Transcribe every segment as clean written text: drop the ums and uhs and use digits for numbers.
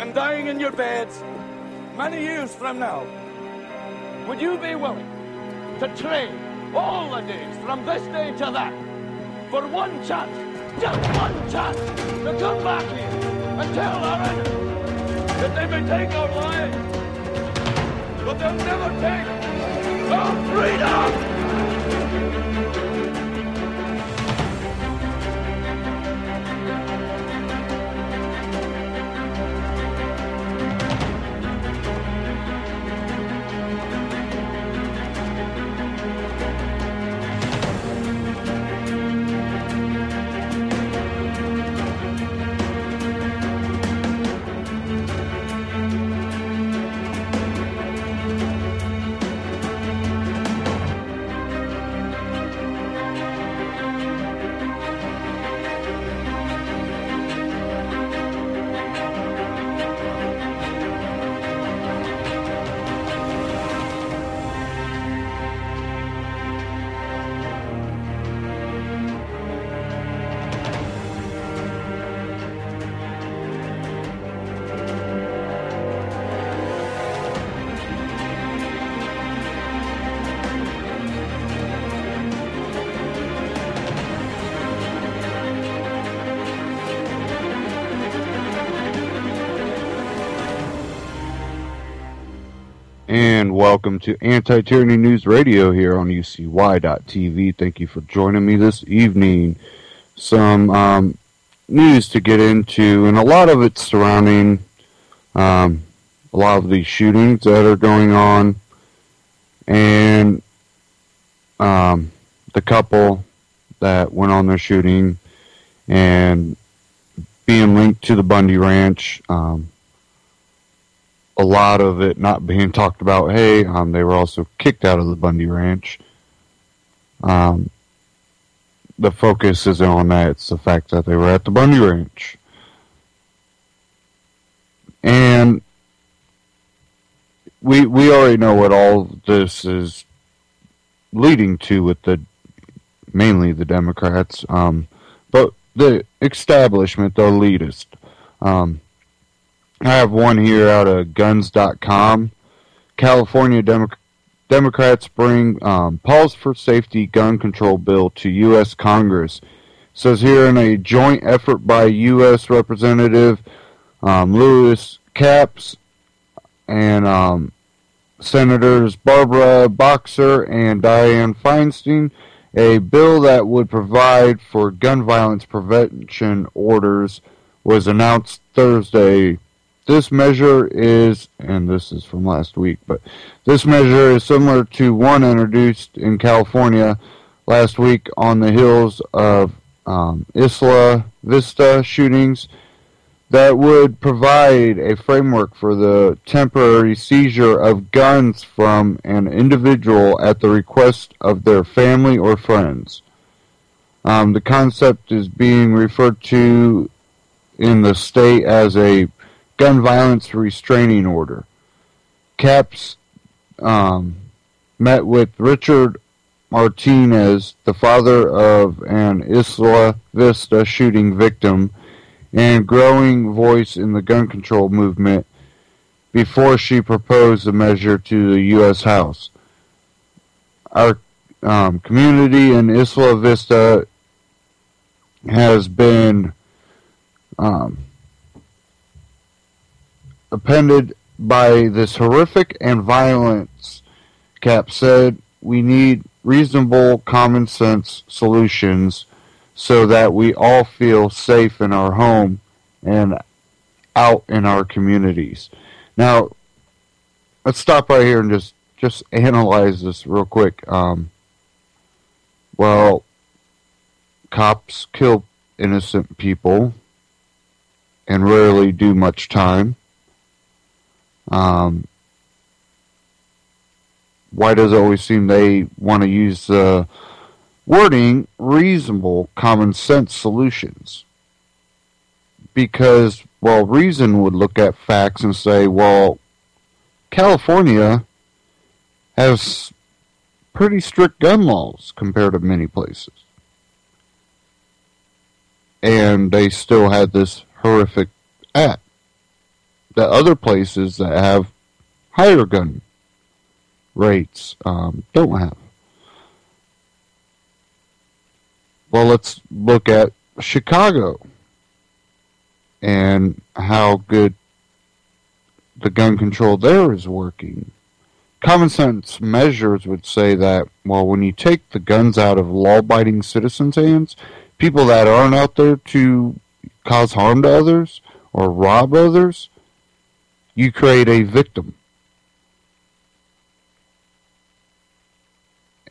and dying in your beds many years from now, would you be willing to trade all the days from this day to that for one chance, just one chance, to come back here and tell our enemies that they may take our lives, but they'll never take our freedom? And welcome to Anti-Tyranny News Radio here on UCY.TV. Thank you for joining me this evening. Some news to get into, and a lot of it surrounding a lot of these shootings that are going on, and the couple that went on their shooting and being linked to the Bundy Ranch. A lot of it not being talked about. Hey, they were also kicked out of the Bundy Ranch. The focus isn't on that. It's the fact that they were at the Bundy Ranch. And we already know what all this is leading to with mainly the Democrats, but the establishment, the elitist. I have one here out of guns.com. California Democrats bring pause for safety gun control bill to U.S. Congress. It says here, in a joint effort by U.S. Representative Louis Capps and Senators Barbara Boxer and Dianne Feinstein, a bill that would provide for gun violence prevention orders was announced Thursday. This measure is, and this is from last week, but this measure is similar to one introduced in California last week on the heels of Isla Vista shootings that would provide a framework for the temporary seizure of guns from an individual at the request of their family or friends. The concept is being referred to in the state as a gun violence restraining order. Capps met with Richard Martinez, the father of an Isla Vista shooting victim and growing voice in the gun control movement, before she proposed the measure to the U.S. House. Our community in Isla Vista has been appended by this horrific and violence, Cap said. We need reasonable common sense solutions so that we all feel safe in our home and out in our communities. Now, let's stop right here and just analyze this real quick. Well, cops kill innocent people and rarely do much time. Why does it always seem they want to use the wording reasonable common sense solutions? Because, well, reason would look at facts and say, well, California has pretty strict gun laws compared to many places. And they still had this horrific act. that other places that have higher gun rates don't have. Well, let's look at Chicago and how good the gun control there is working. Common sense measures would say that, well, when you take the guns out of law-abiding citizens' hands, people that aren't out there to cause harm to others or rob others, you create a victim.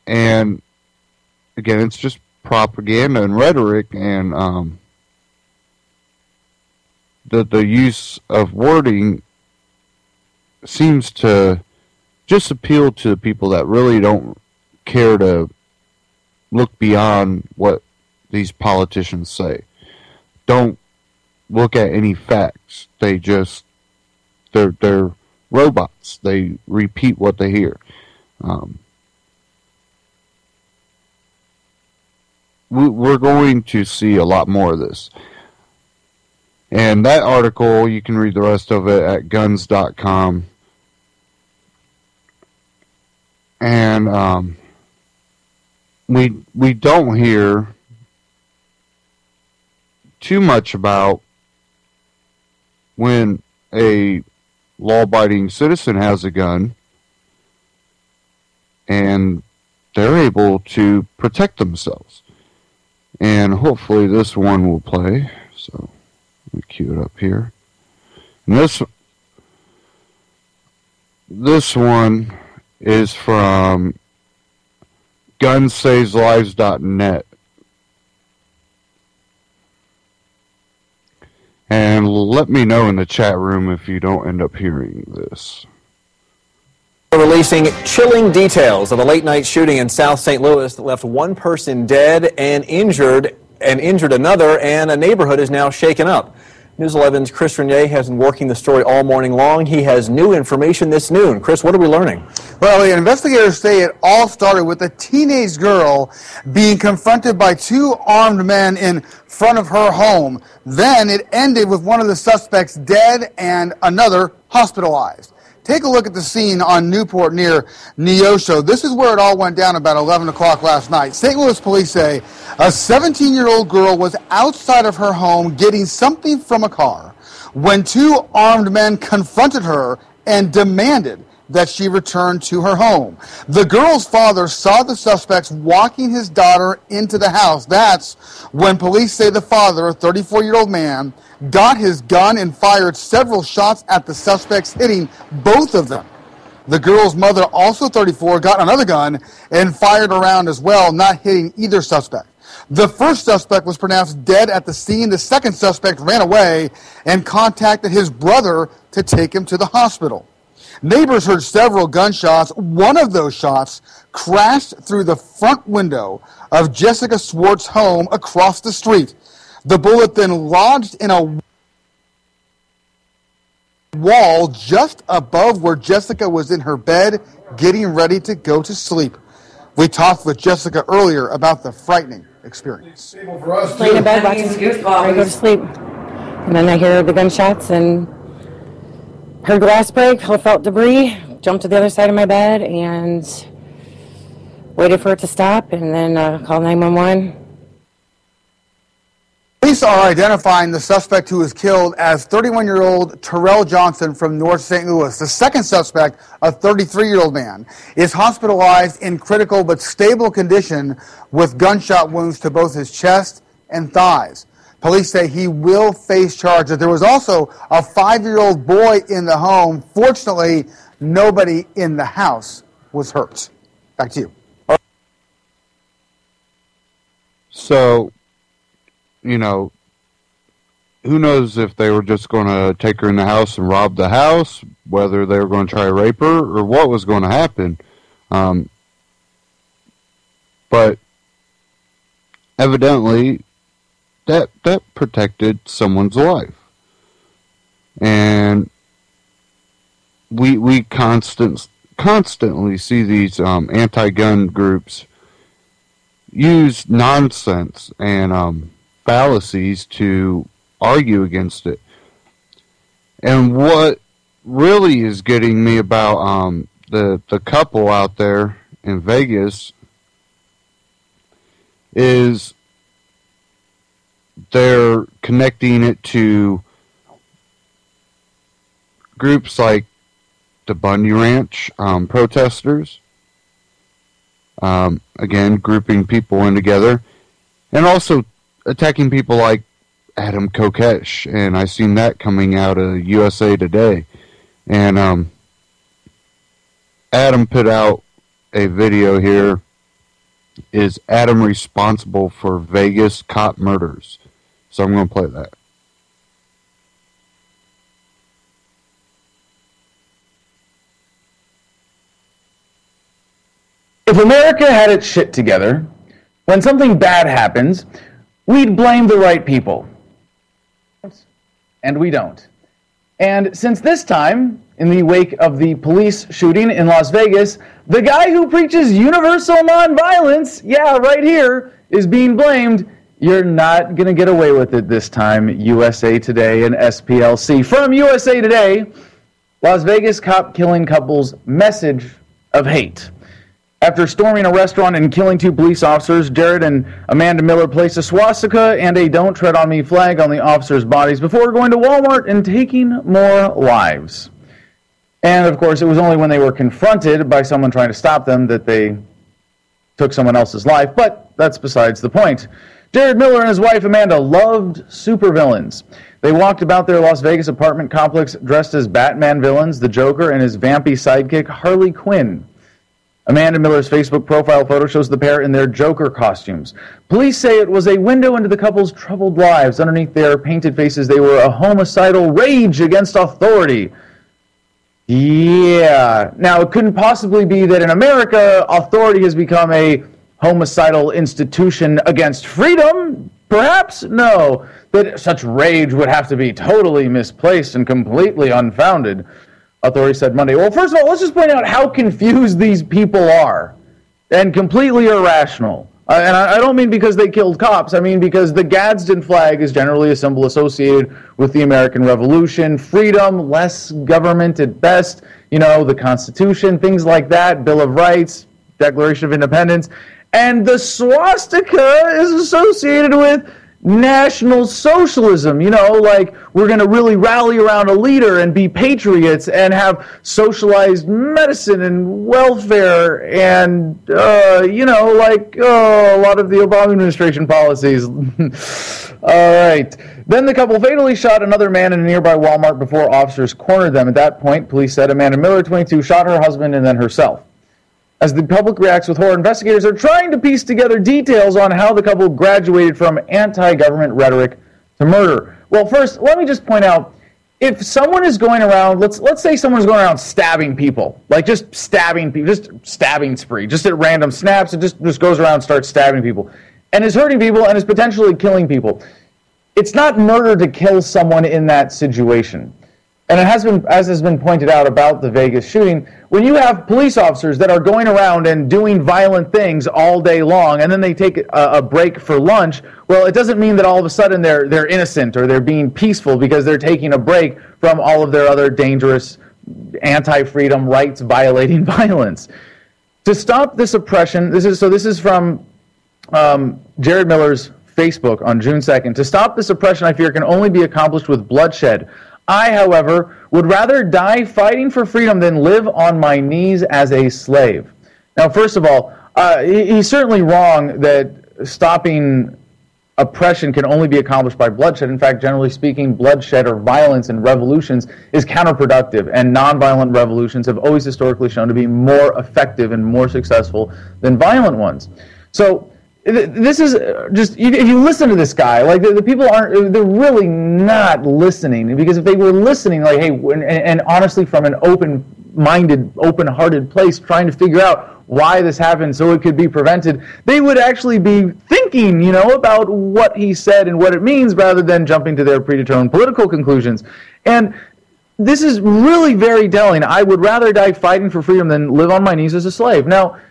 And again, it's just propaganda and rhetoric, and the use of wording seems to just appeal to the people that really don't care to look beyond what these politicians say. Don't look at any facts. They're robots. They repeat what they hear. We're going to see a lot more of this. And that article, you can read the rest of it at guns.com. And we don't hear too much about when a law-abiding citizen has a gun and they're able to protect themselves. And hopefully this one will play. So let me cue it up here. And this one is from gunsaveslives.net. And let me know in the chat room if you don't end up hearing this. Releasing chilling details of a late-night shooting in South St. Louis that left one person dead and injured another, and a neighborhood is now shaken up. News 11's Chris Renier has been working the story all morning long. He has new information this noon. Chris, what are we learning? Well, the investigators say it all started with a teenage girl being confronted by two armed men in front of her home. Then it ended with one of the suspects dead and another hospitalized. Take a look at the scene on Newport near Neosho. This is where it all went down about 11 o'clock last night. St. Louis police say a 17-year-old girl was outside of her home getting something from a car when two armed men confronted her and demanded that she return to her home. The girl's father saw the suspects walking his daughter into the house. That's when police say the father, a 34-year-old man, got his gun and fired several shots at the suspects, hitting both of them. The girl's mother, also 34, got another gun and fired around as well, not hitting either suspect. The first suspect was pronounced dead at the scene. The second suspect ran away and contacted his brother to take him to the hospital. Neighbors heard several gunshots. One of those shots crashed through the front window of Jessica Swartz's home across the street. The bullet then lodged in a wall just above where Jessica was in her bed, getting ready to go to sleep. We talked with Jessica earlier about the frightening experience. Laying in bed watching ready to go to sleep. And then I hear the gunshots and heard glass break, felt debris, jumped to the other side of my bed and waited for it to stop and then called 911. Police are identifying the suspect who was killed as 31-year-old Terrell Johnson from North St. Louis. The second suspect, a 33-year-old man, is hospitalized in critical but stable condition with gunshot wounds to both his chest and thighs. Police say he will face charges. There was also a 5-year-old boy in the home. Fortunately, nobody in the house was hurt. Back to you. So, you know, who knows if they were just going to take her in the house and rob the house, whether they were going to try to rape her, or what was going to happen. But evidently, that protected someone's life. And we constantly see these anti-gun groups use nonsense and fallacies to argue against it. And what really is getting me about the couple out there in Vegas is they're connecting it to groups like the Bundy Ranch protesters. Again, grouping people in together, and also attacking people like Adam Kokesh, and I seen that coming out of USA Today. And Adam put out a video here. Is Adam responsible for Vegas cop murders? So I'm going to play that. If America had its shit together, when something bad happens, we'd blame the right people. And we don't. And since this time, in the wake of the police shooting in Las Vegas, the guy who preaches universal nonviolence, yeah, right here, is being blamed. You're not going to get away with it this time, USA Today and SPLC. From USA Today, Las Vegas cop killing couple's message of hate. After storming a restaurant and killing 2 police officers, Jared and Amanda Miller placed a swastika and a "Don't Tread on Me" flag on the officers' bodies before going to Walmart and taking more lives. And, of course, it was only when they were confronted by someone trying to stop them that they took someone else's life, but that's besides the point. Jared Miller and his wife Amanda loved supervillains. They walked about their Las Vegas apartment complex dressed as Batman villains, the Joker and his vampy sidekick Harley Quinn. Amanda Miller's Facebook profile photo shows the pair in their Joker costumes. Police say it was a window into the couple's troubled lives. Underneath their painted faces, they were a homicidal rage against authority. Yeah. Now, it couldn't possibly be that in America, authority has become a homicidal institution against freedom. Perhaps? No. That such rage would have to be totally misplaced and completely unfounded. Authorities said Monday. Well, first of all, let's just point out how confused these people are and completely irrational. And I don't mean because they killed cops. I mean because the Gadsden flag is generally a symbol associated with the American Revolution, freedom, less government at best, you know, the Constitution, things like that, Bill of Rights, Declaration of Independence. And the swastika is associated with National Socialism, you know, like we're going to really rally around a leader and be patriots and have socialized medicine and welfare and, you know, like a lot of the Obama administration policies. All right. Then the couple fatally shot another man in a nearby Walmart before officers cornered them. At that point, police said Amanda Miller, 22, shot her husband and then herself. As the public reacts with horror, investigators are trying to piece together details on how the couple graduated from anti-government rhetoric to murder. Well, first, let me just point out, if someone is going around, let's say someone's going around stabbing people, like just stabbing people, just stabbing spree, just at random snaps, it just goes around and starts stabbing people, and is hurting people and is potentially killing people. It's not murder to kill someone in that situation. And it has been, as has been pointed out about the Vegas shooting, when you have police officers that are going around and doing violent things all day long, and then they take a break for lunch, well, it doesn't mean that all of a sudden they're innocent or they're being peaceful because they're taking a break from all of their other dangerous anti-freedom, rights-violating violence. To stop this oppression, this is from Jared Miller's Facebook on June 2nd. To stop this oppression, I fear, can only be accomplished with bloodshed. I, however, would rather die fighting for freedom than live on my knees as a slave. Now, first of all, he's certainly wrong that stopping oppression can only be accomplished by bloodshed. In fact, generally speaking, bloodshed or violence in revolutions is counterproductive, and nonviolent revolutions have always historically shown to be more effective and more successful than violent ones. So this is just, if you listen to this guy, like the people they're really not listening, because if they were listening, like, hey, and honestly from an open-minded, open-hearted place, trying to figure out why this happened so it could be prevented, they would actually be thinking, you know, about what he said and what it means rather than jumping to their predetermined political conclusions. And this is really very telling. I would rather die fighting for freedom than live on my knees as a slave. Now,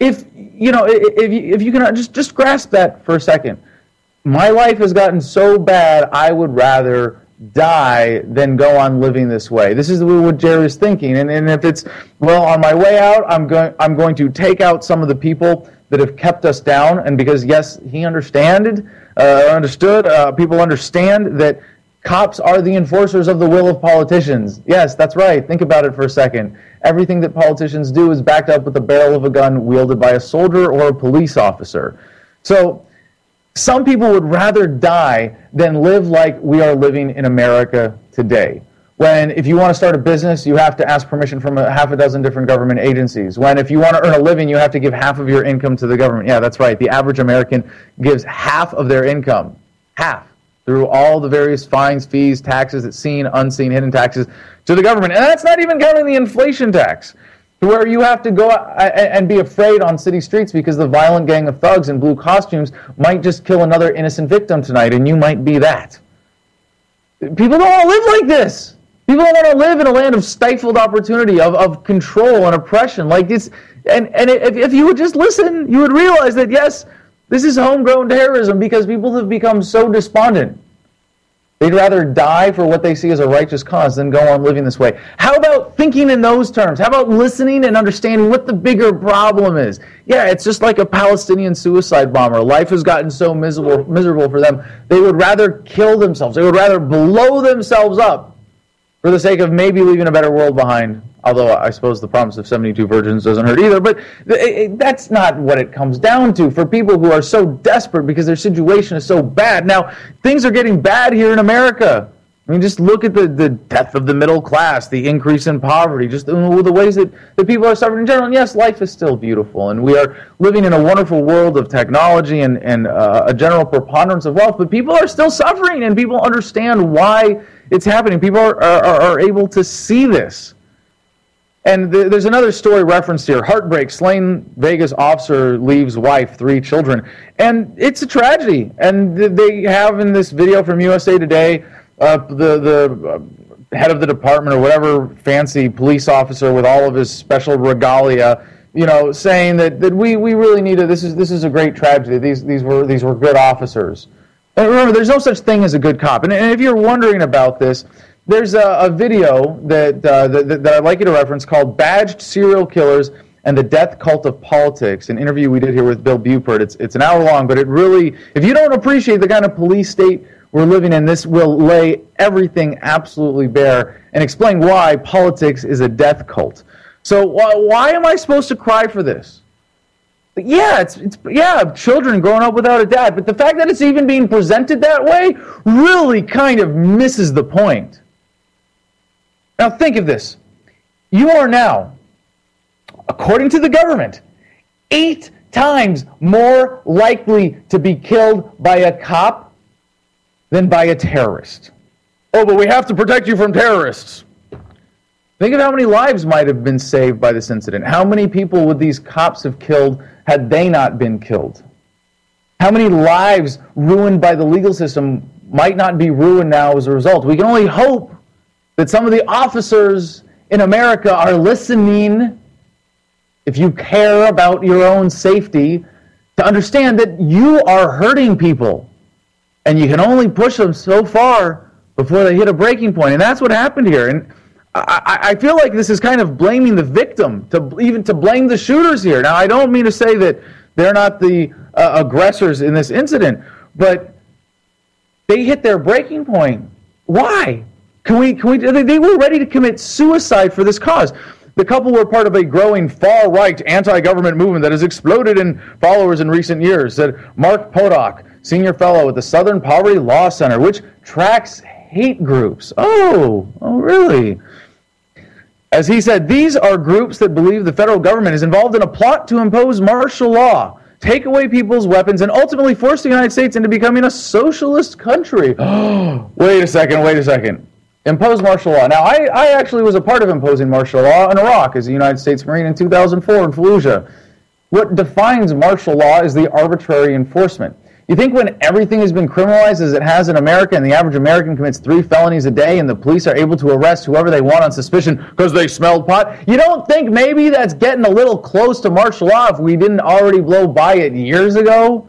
if you can just grasp that for a second. My life has gotten so bad, I would rather die than go on living this way. This is what Jerry's thinking. And if it's, well, on my way out, I'm going to take out some of the people that have kept us down. And because, yes, he understood, people understand that cops are the enforcers of the will of politicians. Yes, that's right. Think about it for a second. Everything that politicians do is backed up with the barrel of a gun wielded by a soldier or a police officer. So some people would rather die than live like we are living in America today. When if you want to start a business, you have to ask permission from half a dozen different government agencies. When if you want to earn a living, you have to give half of your income to the government. Yeah, that's right. The average American gives half of their income, half, through all the various fines, fees, taxes, seen, unseen, hidden taxes to the government. And that's not even counting the inflation tax, where you have to go and be afraid on city streets because the violent gang of thugs in blue costumes might just kill another innocent victim tonight, and you might be that. People don't want to live like this. People don't want to live in a land of stifled opportunity, of control and oppression. Like this, and if you would just listen, you would realize that, yes, this is homegrown terrorism because people have become so despondent. They'd rather die for what they see as a righteous cause than go on living this way. How about thinking in those terms? How about listening and understanding what the bigger problem is? Yeah, it's just like a Palestinian suicide bomber. Life has gotten so miserable for them, they would rather kill themselves. They would rather blow themselves up for the sake of maybe leaving a better world behind. Although I suppose the promise of 72 virgins doesn't hurt either. But that's not what it comes down to for people who are so desperate because their situation is so bad. Now, things are getting bad here in America. I mean, just look at the death of the middle class, the increase in poverty, just the ways that people are suffering in general. And yes, life is still beautiful, and we are living in a wonderful world of technology and a general preponderance of wealth, but people are still suffering, and people understand why it's happening. People are able to see this. And there's another story referenced here. Heartbreak, slain Vegas officer leaves wife, 3 children. And it's a tragedy. And they have in this video from USA Today, the head of the department or whatever fancy police officer with all of his special regalia, saying that we really need to, this is a great tragedy. These were good officers. And remember, there's no such thing as a good cop. And if you're wondering about this, there's a video that I'd like you to reference called Badged Serial Killers and the Death Cult of Politics, an interview we did here with Bill Buford. It's an hour long, but it really, if you don't appreciate the kind of police state we're living in, this will lay everything absolutely bare and explain why politics is a death cult. So why am I supposed to cry for this? Yeah, it's children growing up without a dad, but the fact that it's even being presented that way really kind of misses the point. Now think of this. You are now, according to the government, 8 times more likely to be killed by a cop than by a terrorist. Oh, but we have to protect you from terrorists. Think of how many lives might have been saved by this incident. How many people would these cops have killed had they not been killed? How many lives ruined by the legal system might not be ruined now as a result? We can only hope that some of the officers in America are listening, if you care about your own safety, to understand that you are hurting people. And you can only push them so far before they hit a breaking point. And that's what happened here. And I feel like this is kind of blaming the victim, to blame the shooters here. Now, I don't mean to say that they're not the aggressors in this incident, but they hit their breaking point. Why? They were ready to commit suicide for this cause. The couple were part of a growing far-right anti-government movement that has exploded in followers in recent years, said Mark Podock, senior fellow at the Southern Poverty Law Center, which tracks hate groups. Oh, really? As he said, these are groups that believe the federal government is involved in a plot to impose martial law, take away people's weapons, and ultimately force the United States into becoming a socialist country. Wait a second. Impose martial law. Now, I actually was a part of imposing martial law in Iraq as a United States Marine in 2004 in Fallujah. What defines martial law is the arbitrary enforcement. You think when everything has been criminalized as it has in America and the average American commits 3 felonies a day and the police are able to arrest whoever they want on suspicion because they smelled pot, you don't think maybe that's getting a little close to martial law if we didn't already blow by it years ago?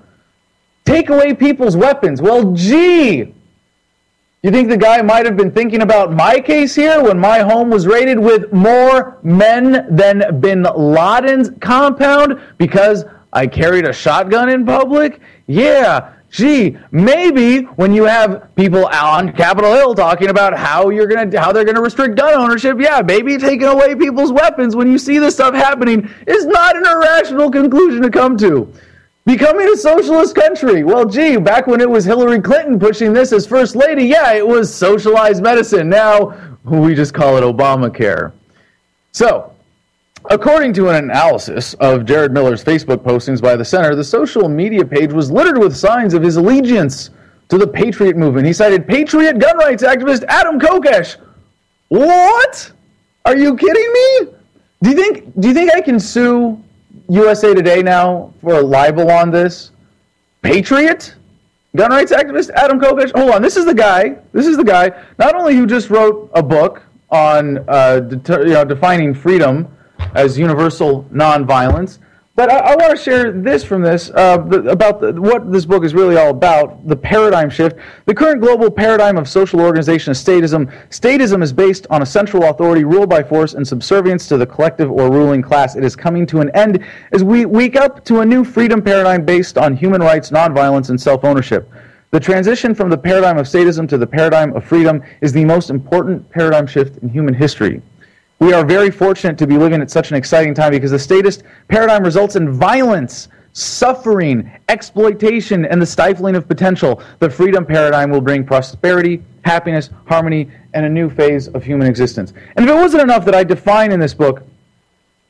Take away people's weapons. Well, gee, You think the guy might have been thinking about my case here when my home was raided with more men than Bin Laden's compound because I carried a shotgun in public? Yeah, gee, maybe when you have people on Capitol Hill talking about how they're gonna restrict gun ownership, yeah, maybe taking away people's weapons when you see this stuff happening is not an irrational conclusion to come to. Becoming a socialist country. Well, gee, back when it was Hillary Clinton pushing this as first lady, yeah, it was socialized medicine. Now we just call it Obamacare. So, according to an analysis of Jared Miller's Facebook postings by the Center, the social media page was littered with signs of his allegiance to the Patriot movement. He cited Patriot gun rights activist Adam Kokesh. What? Are you kidding me? Do you think I can sue USA Today now for a libel on this? Patriot gun rights activist Adam Kokesh. Hold on, this is the guy. Not only who just wrote a book on defining freedom as universal nonviolence, but I want to share this from this about what this book is really all about, the paradigm shift. The current global paradigm of social organization is statism. Statism is based on a central authority ruled by force and subservience to the collective or ruling class. It is coming to an end as we wake up to a new freedom paradigm based on human rights, nonviolence, and self-ownership. The transition from the paradigm of statism to the paradigm of freedom is the most important paradigm shift in human history. We are very fortunate to be living at such an exciting time because the statist paradigm results in violence, suffering, exploitation, and the stifling of potential. The freedom paradigm will bring prosperity, happiness, harmony, and a new phase of human existence. And if it wasn't enough that I define in this book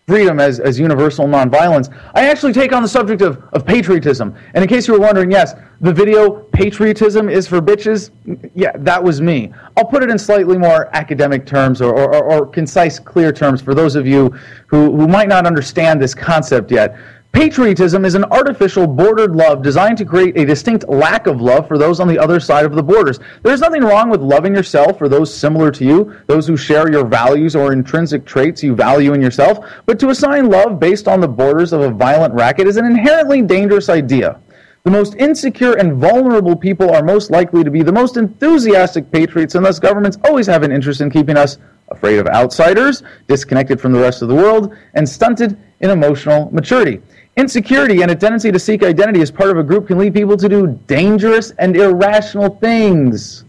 freedom as universal nonviolence, I actually take on the subject of patriotism. And in case you were wondering, yes, the video Patriotism is for Bitches, yeah, that was me. I'll put it in slightly more academic terms or concise, clear terms for those of you who might not understand this concept yet. Patriotism is an artificial bordered love designed to create a distinct lack of love for those on the other side of the borders. There's nothing wrong with loving yourself or those similar to you, those who share your values or intrinsic traits you value in yourself, but to assign love based on the borders of a violent racket is an inherently dangerous idea. The most insecure and vulnerable people are most likely to be the most enthusiastic patriots, and thus governments always have an interest in keeping us afraid of outsiders, disconnected from the rest of the world, and stunted in emotional maturity. Insecurity and a tendency to seek identity as part of a group can lead people to do dangerous and irrational things.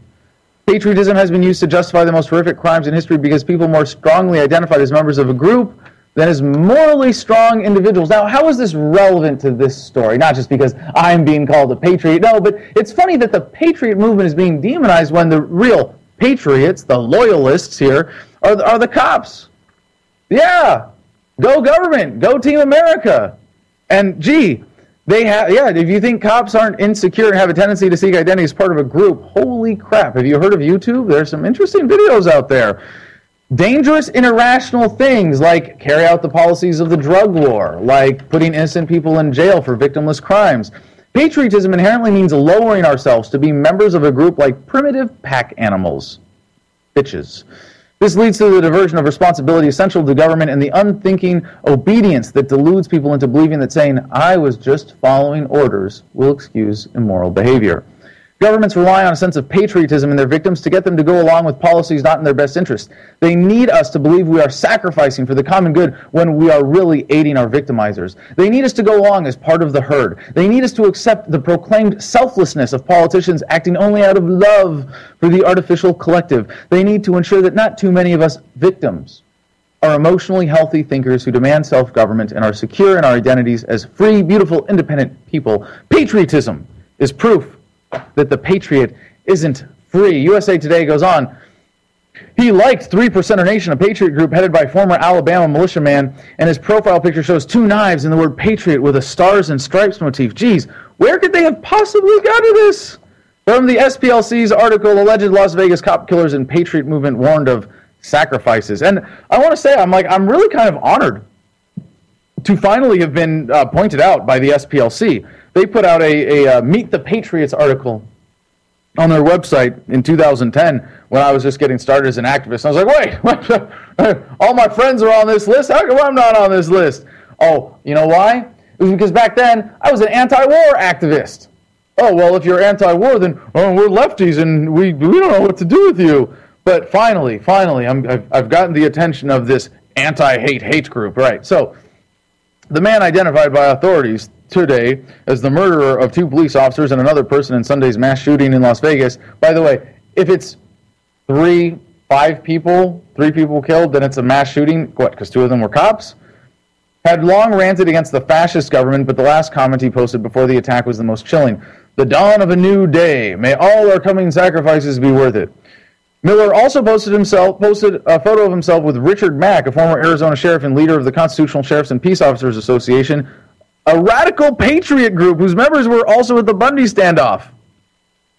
Patriotism has been used to justify the most horrific crimes in history because people more strongly identified as members of a group than as morally strong individuals. Now, how is this relevant to this story? Not just because I'm being called a patriot. No, but it's funny that the patriot movement is being demonized when the real patriots, the loyalists here, are the cops. Yeah, go government, go Team America. And gee, if you think cops aren't insecure and have a tendency to seek identity as part of a group, holy crap. Have you heard of YouTube? There's some interesting videos out there. Dangerous and irrational things like carry out the policies of the drug war, like putting innocent people in jail for victimless crimes. Patriotism inherently means lowering ourselves to be members of a group like primitive pack animals. Bitches. This leads to the diversion of responsibility essential to government and the unthinking obedience that deludes people into believing that saying, I was just following orders, will excuse immoral behavior. Governments rely on a sense of patriotism in their victims to get them to go along with policies not in their best interest. They need us to believe we are sacrificing for the common good when we are really aiding our victimizers. They need us to go along as part of the herd. They need us to accept the proclaimed selflessness of politicians acting only out of love for the artificial collective. They need to ensure that not too many of us victims are emotionally healthy thinkers who demand self-government and are secure in our identities as free, beautiful, independent people. Patriotism is proof that the patriot isn't free. USA Today goes on. He liked 3%er Nation, a patriot group headed by former Alabama militiaman, and his profile picture shows 2 knives and the word patriot with a stars and stripes motif. Geez, where could they have possibly got to this? From the SPLC's article, alleged Las Vegas cop killers and patriot movement warned of sacrifices. And I want to say, I'm really kind of honored to finally have been pointed out by the SPLC. They put out a Meet the Patriots article on their website in 2010 when I was just getting started as an activist. I was like, wait, all my friends are on this list. How come I'm not on this list? Oh, you know why? It was because back then I was an anti-war activist. oh, well, if you're anti-war, then we're lefties and we don't know what to do with you. But finally, I've gotten the attention of this anti-hate group. Right. So the man identified by authorities today as the murderer of 2 police officers and another person in Sunday's mass shooting in Las Vegas. By the way, if it's 3 people killed, then it's a mass shooting. What, because 2 of them were cops? Had long ranted against the fascist government, but the last comment he posted before the attack was the most chilling. The dawn of a new day. May all our coming sacrifices be worth it. Miller also posted a photo of himself with Richard Mack, a former Arizona sheriff and leader of the Constitutional Sheriffs and Peace Officers Association, a radical patriot group whose members were also at the Bundy standoff.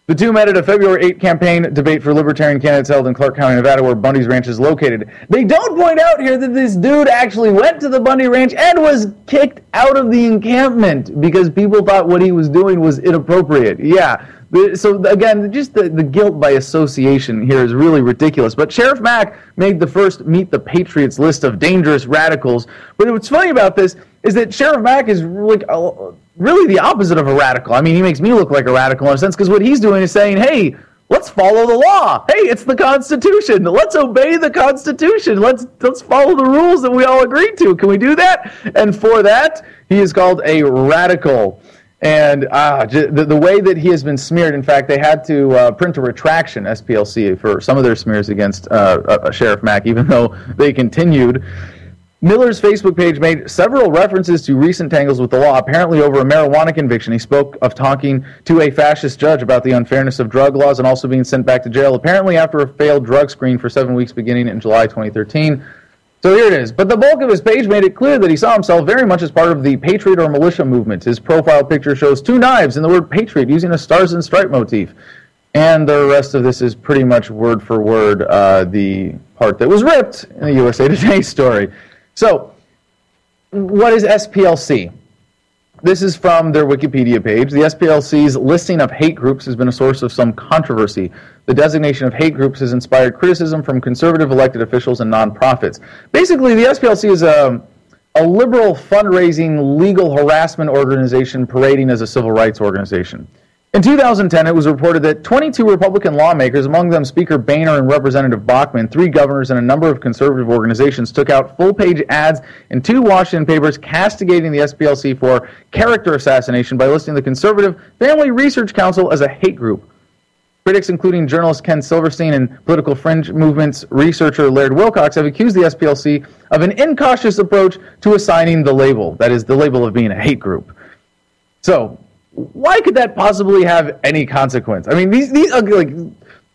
The two met at a February 8 campaign debate for Libertarian candidates held in Clark County, Nevada, where Bundy's ranch is located. They don't point out here that this dude actually went to the Bundy ranch and was kicked out of the encampment because people thought what he was doing was inappropriate. Yeah. So, again, just the guilt by association here is really ridiculous. But Sheriff Mack made the first Meet the Patriots list of dangerous radicals. But what's funny about this is that Sheriff Mack is like really the opposite of a radical. I mean, he makes me look like a radical in a sense because what he's doing is saying, hey, let's follow the law. Hey, it's the Constitution. Let's obey the Constitution. Let's follow the rules that we all agreed to. Can we do that? And for that, he is called a radical. And the way that he has been smeared, in fact, they had to print a retraction, SPLC, for some of their smears against Sheriff Mack, even though they continued. Miller's Facebook page made several references to recent tangles with the law, apparently over a marijuana conviction. He spoke of talking to a fascist judge about the unfairness of drug laws and also being sent back to jail, apparently after a failed drug screen for 7 weeks beginning in July 2013. So here it is. But the bulk of his page made it clear that he saw himself very much as part of the patriot or militia movement. His profile picture shows 2 knives and the word patriot using a stars and stripe motif. And the rest of this is pretty much word for word the part that was ripped in the USA Today story. So, what is SPLC? This is from their Wikipedia page. The SPLC's listing of hate groups has been a source of some controversy. The designation of hate groups has inspired criticism from conservative elected officials and nonprofits. Basically, the SPLC is a liberal fundraising legal harassment organization parading as a civil rights organization. In 2010, it was reported that 22 Republican lawmakers, among them Speaker Boehner and Representative Bachmann, 3 governors, and a number of conservative organizations took out full-page ads in 2 Washington papers castigating the SPLC for character assassination by listing the Conservative Family Research Council as a hate group. Critics, including journalist Ken Silverstein and political fringe movements researcher Laird Wilcox, have accused the SPLC of an incautious approach to assigning the label, that is, the label of being a hate group. So, why could that possibly have any consequence? I mean, these like,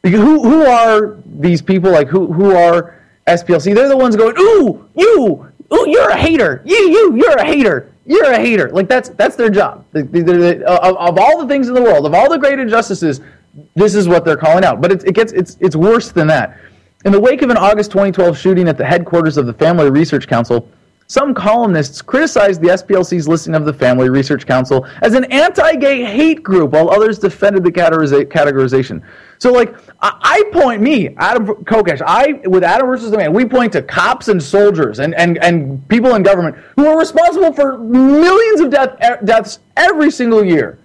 who are these people? Like, who are SPLC? They're the ones going, ooh, you're a hater. You're a hater. You're a hater. Like, that's their job. Of all the things in the world, of all the great injustices, this is what they're calling out. But it's worse than that. In the wake of an August 2012 shooting at the headquarters of the Family Research Council, some columnists criticized the SPLC's listing of the Family Research Council as an anti-gay hate group, while others defended the categorization. So, like, Adam Kokesh, with Adam versus the Man, we point to cops and soldiers and people in government who are responsible for millions of deaths every single year.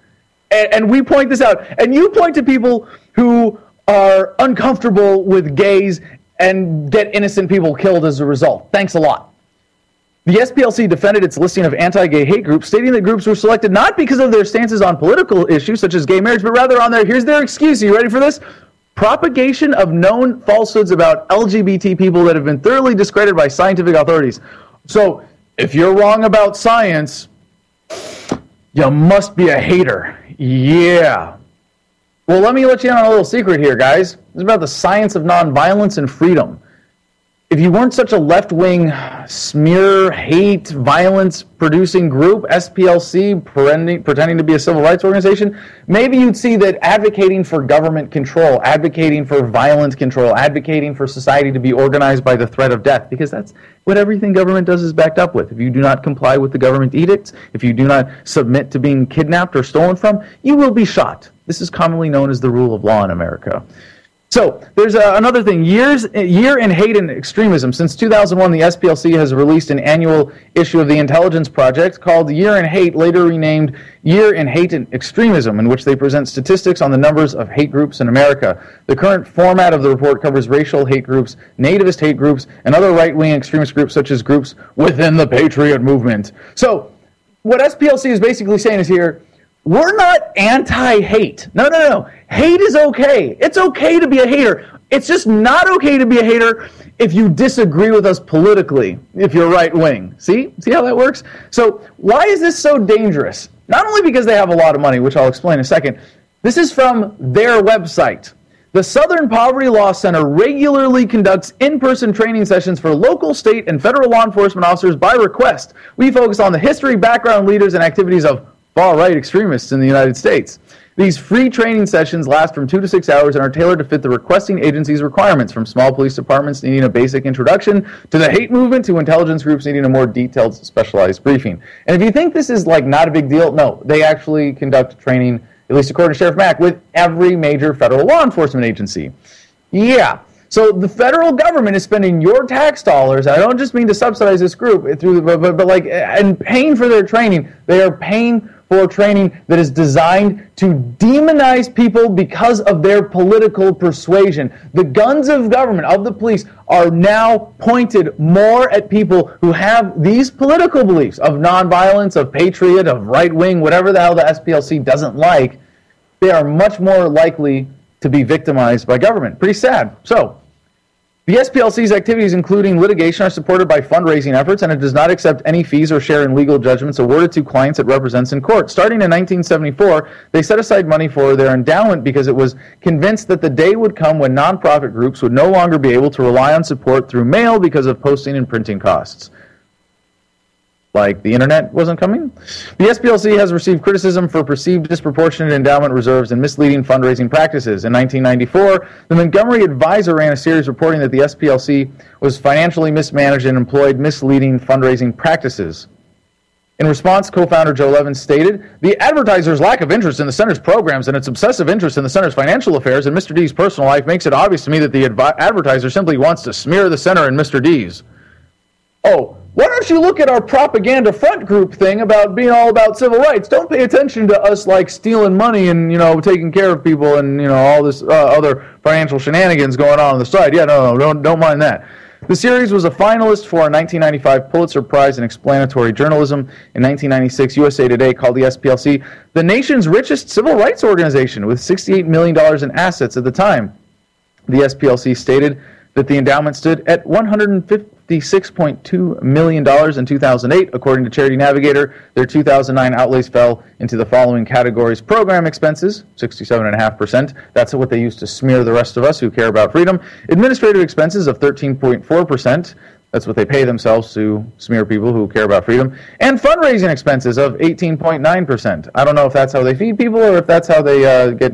And we point this out. And you point to people who are uncomfortable with gays and get innocent people killed as a result. Thanks a lot. The SPLC defended its listing of anti-gay hate groups, stating that groups were selected not because of their stances on political issues such as gay marriage, but rather on here's their excuse. Are you ready for this? Propagation of known falsehoods about LGBT people that have been thoroughly discredited by scientific authorities. So, if you're wrong about science, you must be a hater. Yeah. Well, let me let you in on a little secret here, guys. It's about the science of nonviolence and freedom. If you weren't such a left-wing smear, hate, violence-producing group, SPLC, pretending to be a civil rights organization, maybe you'd see that advocating for government control, advocating for violent control, advocating for society to be organized by the threat of death, because that's what everything government does is backed up with. If you do not comply with the government edicts, if you do not submit to being kidnapped or stolen from, you will be shot. This is commonly known as the rule of law in America. So there's another thing, Year in Hate and Extremism. Since 2001, the SPLC has released an annual issue of the Intelligence Project called Year in Hate, later renamed Year in Hate and Extremism, in which they present statistics on the numbers of hate groups in America. The current format of the report covers racial hate groups, nativist hate groups, and other right-wing extremist groups, such as groups within the Patriot movement. So what SPLC is basically saying is here, we're not anti-hate. No. Hate is okay. It's okay to be a hater. It's just not okay to be a hater if you disagree with us politically, if you're right-wing. See how that works? So why is this so dangerous? Not only because they have a lot of money, which I'll explain in a second. This is from their website. The Southern Poverty Law Center regularly conducts in-person training sessions for local, state, and federal law enforcement officers by request. We focus on the history, background, leaders, and activities of far-right extremists in the United States. These free training sessions last from 2 to 6 hours and are tailored to fit the requesting agency's requirements, from small police departments needing a basic introduction to the hate movement to intelligence groups needing a more detailed, specialized briefing. And if you think this is like not a big deal, no, they actually conduct training, at least according to Sheriff Mack, with every major federal law enforcement agency. Yeah. So the federal government is spending your tax dollars. I don't just mean to subsidize this group through, but like, and paying for their training. They are paying for training that is designed to demonize people because of their political persuasion. The guns of government, of the police, are now pointed more at people who have these political beliefs of nonviolence, of patriot, of right-wing, whatever the hell the SPLC doesn't like. They are much more likely to be victimized by government. Pretty sad. So, the SPLC's activities, including litigation, are supported by fundraising efforts, and it does not accept any fees or share in legal judgments awarded to clients it represents in court. Starting in 1974, they set aside money for their endowment because it was convinced that the day would come when nonprofit groups would no longer be able to rely on support through mail because of posting and printing costs. Like the internet wasn't coming? The SPLC has received criticism for perceived disproportionate endowment reserves and misleading fundraising practices. In 1994, the Montgomery Advisor ran a series reporting that the SPLC was financially mismanaged and employed misleading fundraising practices. In response, co-founder Joe Levin stated, "The advertiser's lack of interest in the center's programs and its obsessive interest in the center's financial affairs and Mr. D's personal life makes it obvious to me that the advertiser simply wants to smear the center and Mr. D's." Oh, why don't you look at our propaganda front group thing about being all about civil rights? Don't pay attention to us like stealing money and, taking care of people and, all this other financial shenanigans going on the side. Yeah, no, don't mind that. The series was a finalist for a 1995 Pulitzer Prize in Explanatory Journalism. In 1996, USA Today called the SPLC the nation's richest civil rights organization with $68 million in assets at the time. The SPLC stated that the endowment stood at $156.2 million in 2008. According to Charity Navigator, their 2009 outlays fell into the following categories: program expenses, 67.5%. That's what they use to smear the rest of us who care about freedom. Administrative expenses of 13.4%. That's what they pay themselves to smear people who care about freedom. And fundraising expenses of 18.9%. I don't know if that's how they feed people or if that's how they get,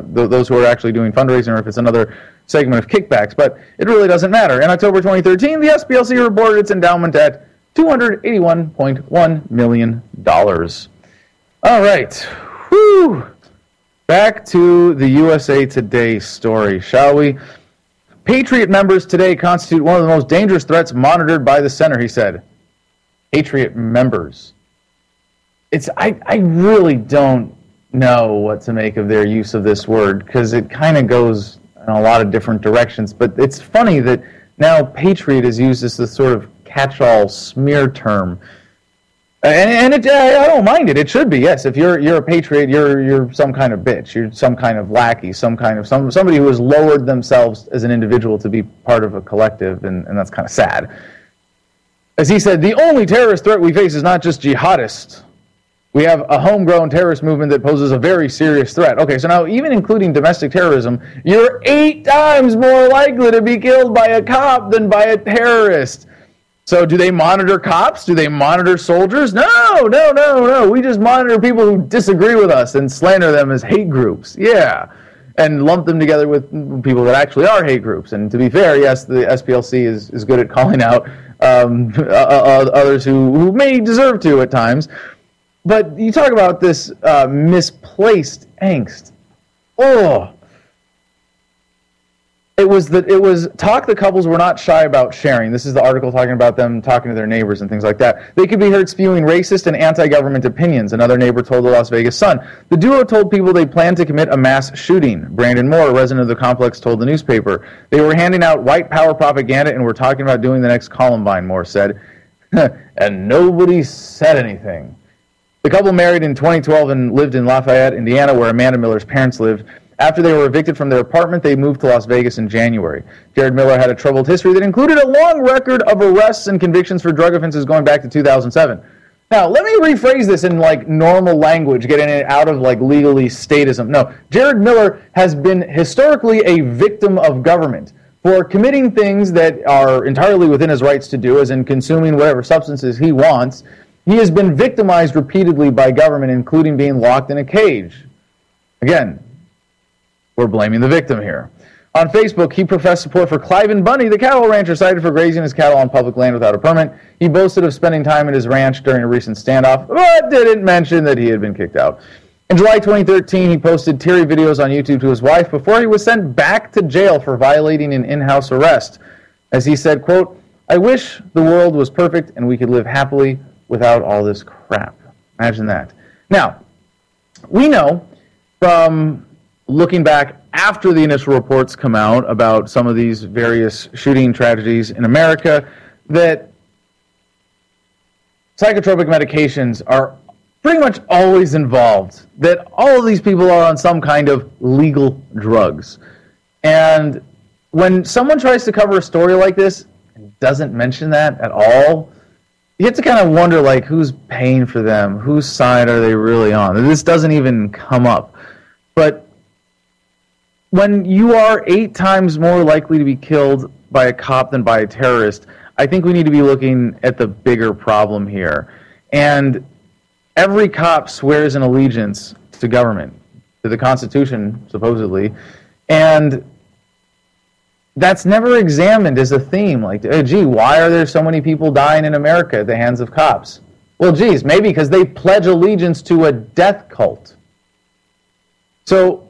those who are actually doing fundraising, or if it's another segment of kickbacks, but it really doesn't matter. In October 2013, the SPLC reported its endowment at $281.1 million. All right. Whew. Back to the USA Today story, shall we? Patriot members today constitute one of the most dangerous threats monitored by the center, he said. Patriot members. I really don't know what to make of their use of this word, because it kind of goes in a lot of different directions. But it's funny that now patriot is used as this sort of catch-all smear term. And I don't mind it. It should be, yes. If you're a patriot, you're some kind of bitch. You're some kind of lackey, somebody who has lowered themselves as an individual to be part of a collective, and that's kind of sad. As he said, the only terrorist threat we face is not just jihadists. We have a homegrown terrorist movement that poses a very serious threat. Okay, so now even including domestic terrorism, you're 8 times more likely to be killed by a cop than by a terrorist. So do they monitor cops? Do they monitor soldiers? No. We just monitor people who disagree with us and slander them as hate groups. Yeah. And lump them together with people that actually are hate groups. And to be fair, yes, the SPLC is good at calling out others who may deserve to at times. But you talk about this misplaced angst. Oh. It was talk the couples were not shy about sharing. This is the article talking about them talking to their neighbors and things like that. They could be heard spewing racist and anti-government opinions, another neighbor told the Las Vegas Sun. The duo told people they planned to commit a mass shooting. Brandon Moore, a resident of the complex, told the newspaper. They were handing out white power propaganda and were talking about doing the next Columbine, Moore said. And nobody said anything. The couple married in 2012 and lived in Lafayette, Indiana, where Amanda Miller's parents lived. After they were evicted from their apartment, they moved to Las Vegas in January. Jared Miller had a troubled history that included a long record of arrests and convictions for drug offenses going back to 2007. Now, let me rephrase this in like normal language, getting it out of like legally statism. No, Jared Miller has been historically a victim of government for committing things that are entirely within his rights to do, as in consuming whatever substances he wants. He has been victimized repeatedly by government, including being locked in a cage. Again, we're blaming the victim here. On Facebook, he professed support for Cliven Bunny, the cattle rancher cited for grazing his cattle on public land without a permit. He boasted of spending time at his ranch during a recent standoff, but didn't mention that he had been kicked out. In July 2013, he posted teary videos on YouTube to his wife before he was sent back to jail for violating an in-house arrest. As he said, quote, "I wish the world was perfect and we could live happily without all this crap." Imagine that. Now, we know from looking back after the initial reports come out about some of these various shooting tragedies in America that psychotropic medications are pretty much always involved, that all of these people are on some kind of legal drugs. And when someone tries to cover a story like this and doesn't mention that at all, you have to kind of wonder, like, who's paying for them? Whose side are they really on? This doesn't even come up. But when you are 8 times more likely to be killed by a cop than by a terrorist, I think we need to be looking at the bigger problem here. And every cop swears an allegiance to government, to the Constitution, supposedly, and that's never examined as a theme. Like, gee, why are there so many people dying in America at the hands of cops? Well, geez, maybe because they pledge allegiance to a death cult. So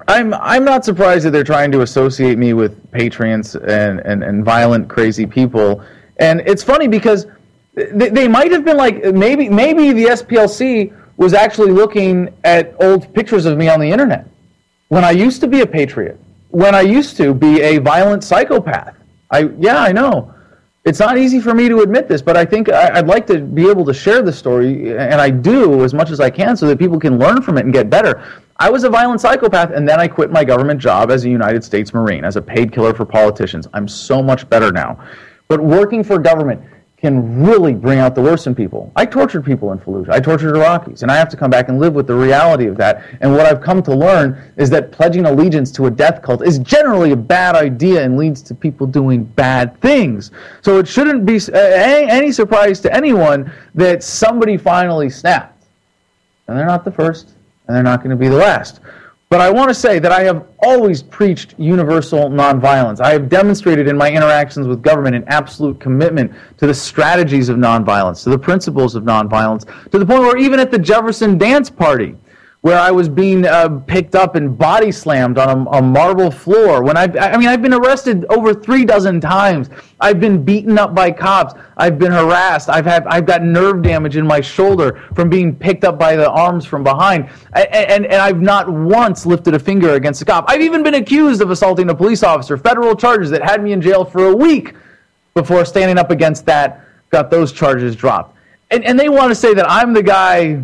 I'm not surprised that they're trying to associate me with patriots and violent, crazy people. And it's funny because they might have been like, maybe the SPLC was actually looking at old pictures of me on the internet when I used to be a patriot, when I used to be a violent psychopath. I know. It's not easy for me to admit this, but I think I'd like to be able to share the story, and I do as much as I can so that people can learn from it and get better. I was a violent psychopath, and then I quit my government job as a United States Marine, as a paid killer for politicians. I'm so much better now. But working for government can really bring out the worst in people. I tortured people in Fallujah. I tortured Iraqis, and I have to come back and live with the reality of that. And what I've come to learn is that pledging allegiance to a death cult is generally a bad idea and leads to people doing bad things. So it shouldn't be any surprise to anyone that somebody finally snapped. And they're not the first, and they're not going to be the last. But I want to say that I have always preached universal nonviolence. I have demonstrated in my interactions with government an absolute commitment to the strategies of nonviolence, to the principles of nonviolence, to the point where even at the Jefferson dance party, where I was being picked up and body slammed on a marble floor. When I've been arrested over 36 times. I've been beaten up by cops. I've been harassed. I've got nerve damage in my shoulder from being picked up by the arms from behind. And I've not once lifted a finger against a cop. I've even been accused of assaulting a police officer, federal charges that had me in jail for a week before standing up against that, got those charges dropped. And they want to say that I'm the guy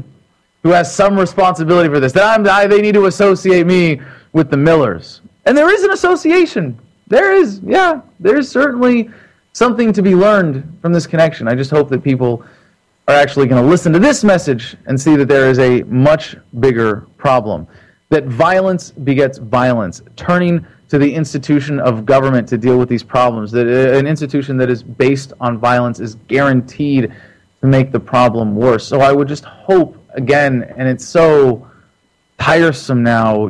who has some responsibility for this, that they need to associate me with the Millers. And there is an association. There's certainly something to be learned from this connection. I just hope that people are actually going to listen to this message and see that there is a much bigger problem, that violence begets violence, turning to the institution of government to deal with these problems, that an institution that is based on violence is guaranteed to make the problem worse. So I would just hope, again, and it's so tiresome now,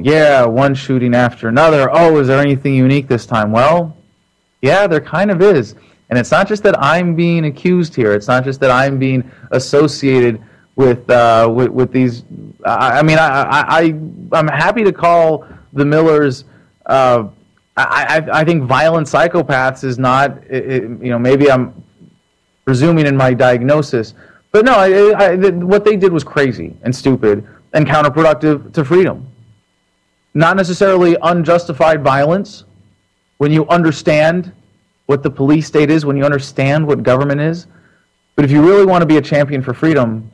one shooting after another. Oh, is there anything unique this time? Well, yeah, there kind of is. And it's not just that I'm being accused here. It's not just that I'm being associated with these. I'm happy to call the Millers. I I think violent psychopaths is not, maybe I'm presuming in my diagnosis, but no, what they did was crazy and stupid and counterproductive to freedom. Not necessarily unjustified violence when you understand what the police state is, when you understand what government is. But if you really want to be a champion for freedom,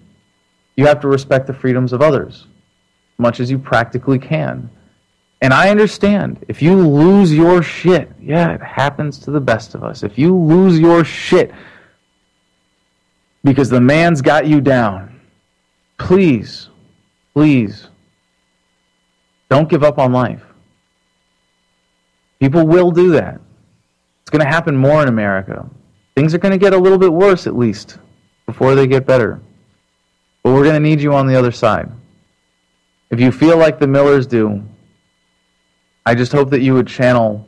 you have to respect the freedoms of others as much as you practically can. And I understand, if you lose your shit, yeah, it happens to the best of us. If you lose your shit because the man's got you down, please, please, don't give up on life. People will do that. It's going to happen more in America. Things are going to get a little bit worse, at least, before they get better. But we're going to need you on the other side. If you feel like the Millers do, I just hope that you would channel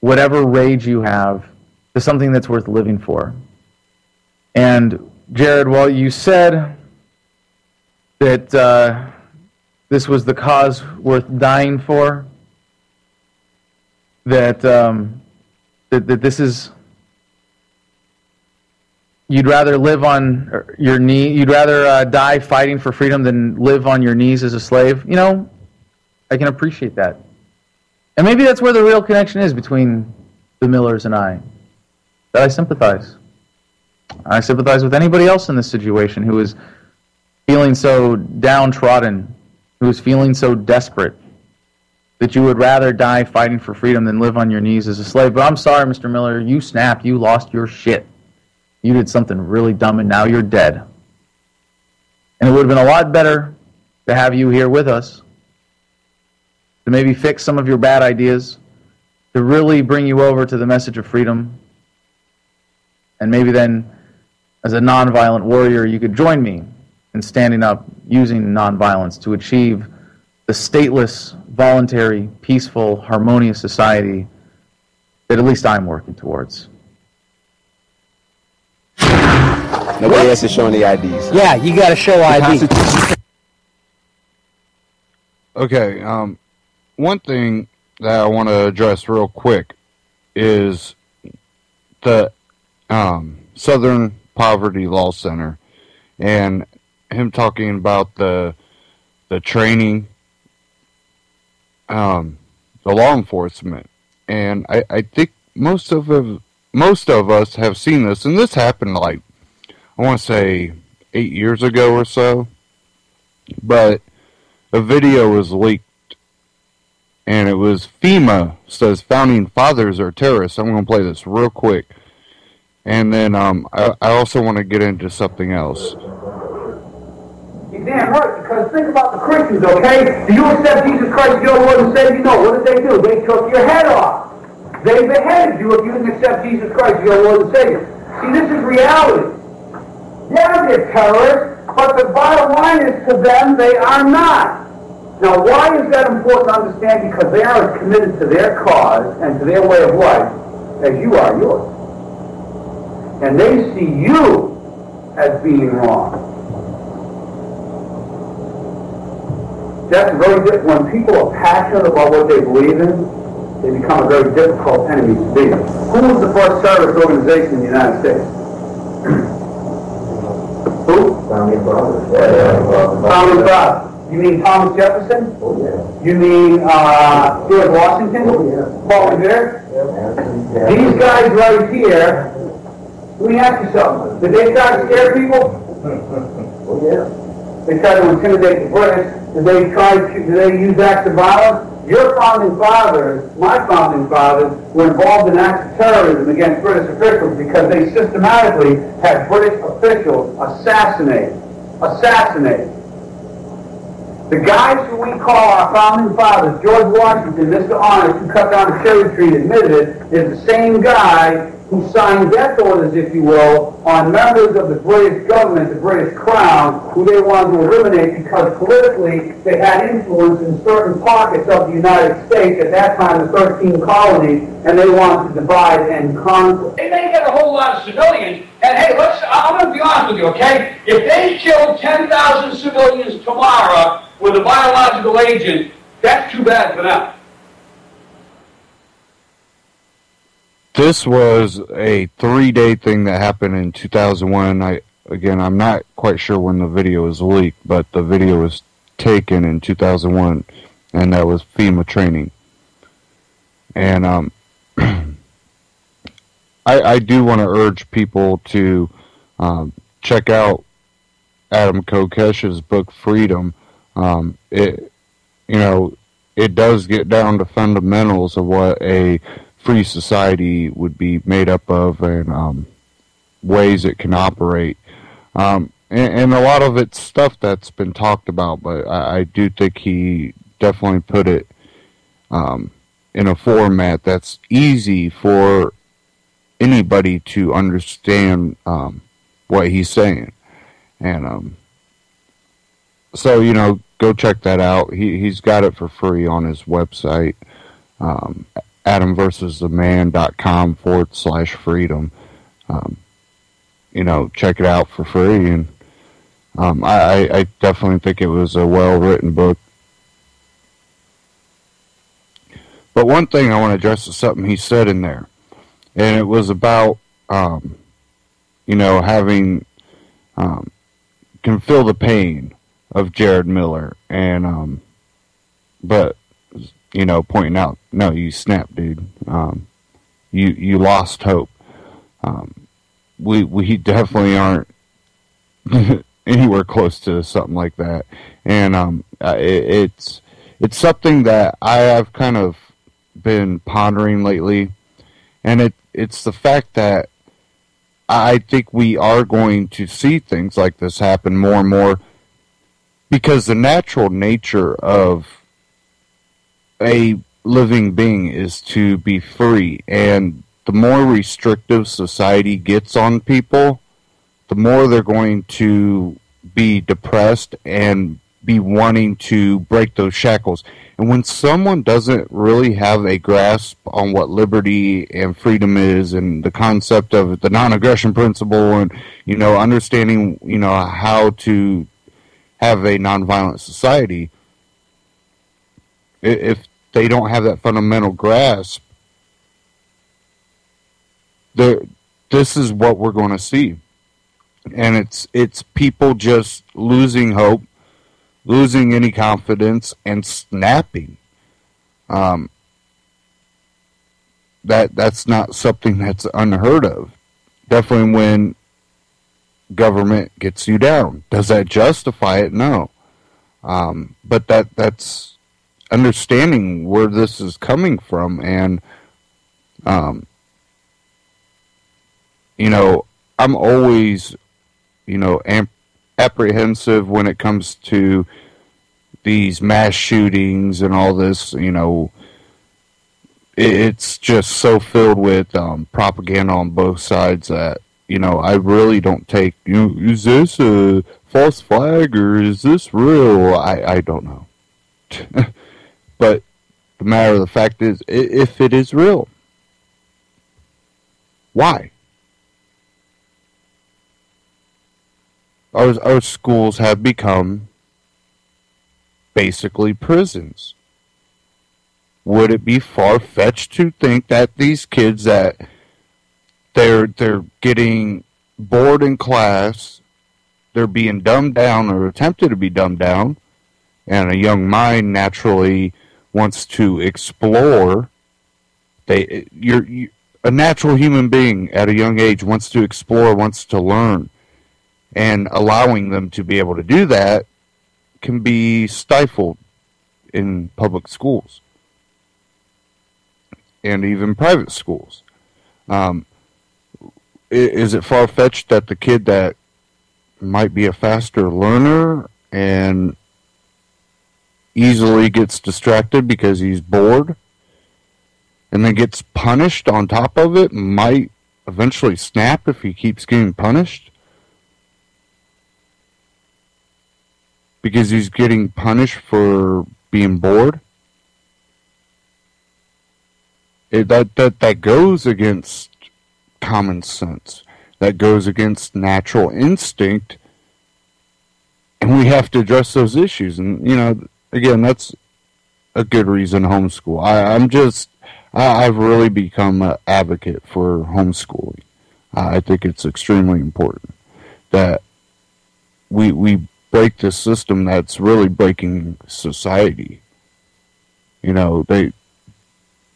whatever rage you have to something that's worth living for. And, Jared, while you said that this was the cause worth dying for, that this is, you'd rather live on your knee, you'd rather die fighting for freedom than live on your knees as a slave, I can appreciate that. And maybe that's where the real connection is between the Millers and I. That I sympathize. I sympathize with anybody else in this situation who is feeling so downtrodden, who is feeling so desperate, that you would rather die fighting for freedom than live on your knees as a slave. But I'm sorry, Mr. Miller, you snapped, you lost your shit. You did something really dumb and now you're dead. And it would have been a lot better to have you here with us, to maybe fix some of your bad ideas, to really bring you over to the message of freedom. And maybe then, as a nonviolent warrior, you could join me in standing up using nonviolence to achieve the stateless, voluntary, peaceful, harmonious society that at least I'm working towards. Nobody else is showing the IDs. Yeah, you got to show ID. Okay, one thing that I want to address real quick is the Southern Poverty Law Center and him talking about the training, the law enforcement, and I think most of us have seen this, and this happened like, I want to say 8 years ago or so, but a video was leaked, and it was FEMA says founding fathers are terrorists. I'm going to play this real quick, and then I also want to get into something else. You're damn right, because think about the Christians, okay? Do you accept Jesus Christ, your Lord and Savior? No, what did they do? They took your head off. They beheaded you if you didn't accept Jesus Christ, your Lord and Savior. See, this is reality. Yeah, they're terrorists, but the bottom line is to them, they are not. Now, why is that important to understand? Because they are as committed to their cause and to their way of life as you are yours. And they see you as being wrong. That's very different. When people are passionate about what they believe in, they become a very difficult enemy to be. Who was the first terrorist organization in the United States? Who? Founding Fathers. Founding Fathers. You mean Thomas Jefferson? Oh, yeah. You mean George Washington? Oh, yeah. Paul Revere? Yeah. These guys right here, let me ask you something. Did they try to scare people? Oh, yeah. They tried to intimidate the British. Did they use acts of violence? Your founding fathers, my founding fathers, were involved in acts of terrorism against British officials because they systematically had British officials assassinated. The guys who we call our founding fathers, George Washington, Mr. Honest, who cut down a cherry tree and admitted it, is the same guy who signed death orders, if you will, on members of the British government, the British Crown, who they wanted to eliminate because politically they had influence in certain pockets of the United States, at that time the 13 colonies, and they wanted to divide and conquer. They may get a whole lot of civilians, and hey, I'm going to be honest with you, okay? If they killed 10,000 civilians tomorrow with a biological agent, that's too bad for them. This was a 3-day thing that happened in 2001. I'm not quite sure when the video was leaked, but the video was taken in 2001, and that was FEMA training. And I do want to urge people to check out Adam Kokesh's book Freedom. It does get down to fundamentals of what a free society would be made up of, and ways it can operate. And a lot of it's stuff that's been talked about, but I do think he definitely put it in a format that's easy for anybody to understand what he's saying. And so, go check that out. He's got it for free on his website, adamversustheman.com/freedom. Check it out for free. And I definitely think it was a well-written book. But one thing I want to address is something he said in there. And it was about, having, can feel the pain of Jared Miller. And, but, pointing out, no, you snapped, dude. You lost hope. We definitely aren't anywhere close to something like that. And, it's something that I have kind of been pondering lately. And it's the fact that I think we are going to see things like this happen more and more, because the natural nature of a living being is to be free. And the more restrictive society gets on people, the more they're going to be depressed and be wanting to break those shackles. And when someone doesn't really have a grasp on what liberty and freedom is, and the concept of the non-aggression principle, and, understanding, how to have a nonviolent society, if they don't have that fundamental grasp, this is what we're going to see. And it's people just losing hope, losing any confidence, and snapping. That's not something that's unheard of. Definitely when government gets you down. Does that justify it? No. But that's understanding where this is coming from. And, I'm always, apprehensive when it comes to these mass shootings and all this. It's just so filled with propaganda on both sides that, I really don't take, is this a false flag or is this real? I don't know. But the matter of the fact is, if it is real, why? Our schools have become basically prisons. Would it be far-fetched to think that these kids that they're getting bored in class, they're being dumbed down or attempted to be dumbed down, and a young mind naturally wants to explore. A natural human being at a young age wants to explore, wants to learn. And allowing them to be able to do that can be stifled in public schools and even private schools. Is it far-fetched that the kid that might be a faster learner and easily gets distracted because he's bored and then gets punished on top of it might eventually snap if he keeps getting punished? Because he's getting punished for being bored? That goes against common sense. That goes against natural instinct. And we have to address those issues. And, again, that's a good reason to homeschool. I've really become an advocate for homeschooling. I think it's extremely important that we break this system that's really breaking society. You know, they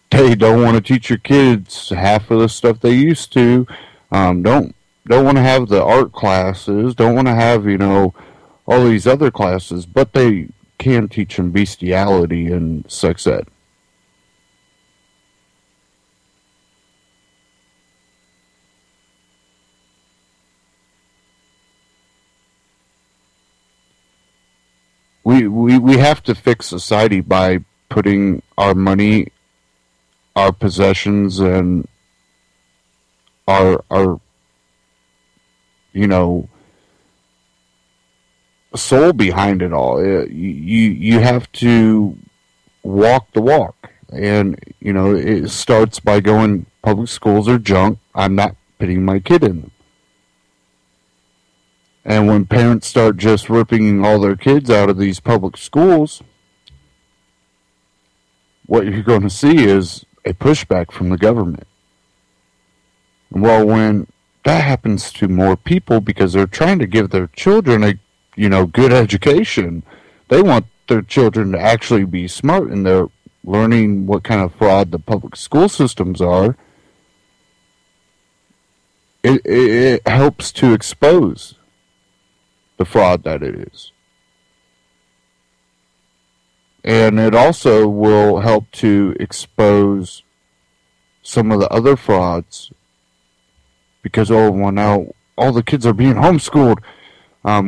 don't want to teach your kids half of the stuff they used to. Don't want to have the art classes. Don't want to have, you know, all these other classes, but they can teach them bestiality and sex ed. We have to fix society by putting our money, our possessions, and our you know, soul behind it all. You have to walk the walk, and you know, it starts by going. Public schools are junk. I'm not putting my kid in them. And when parents start just ripping all their kids out of these public schools, what you're going to see is a pushback from the government. Well, when that happens to more people because they're trying to give their children a, you know, good education, they want their children to actually be smart, and they're learning what kind of fraud the public school systems are. It helps to expose the fraud that it is. And it also will help to expose some of the other frauds because, oh, well, now all the kids are being homeschooled.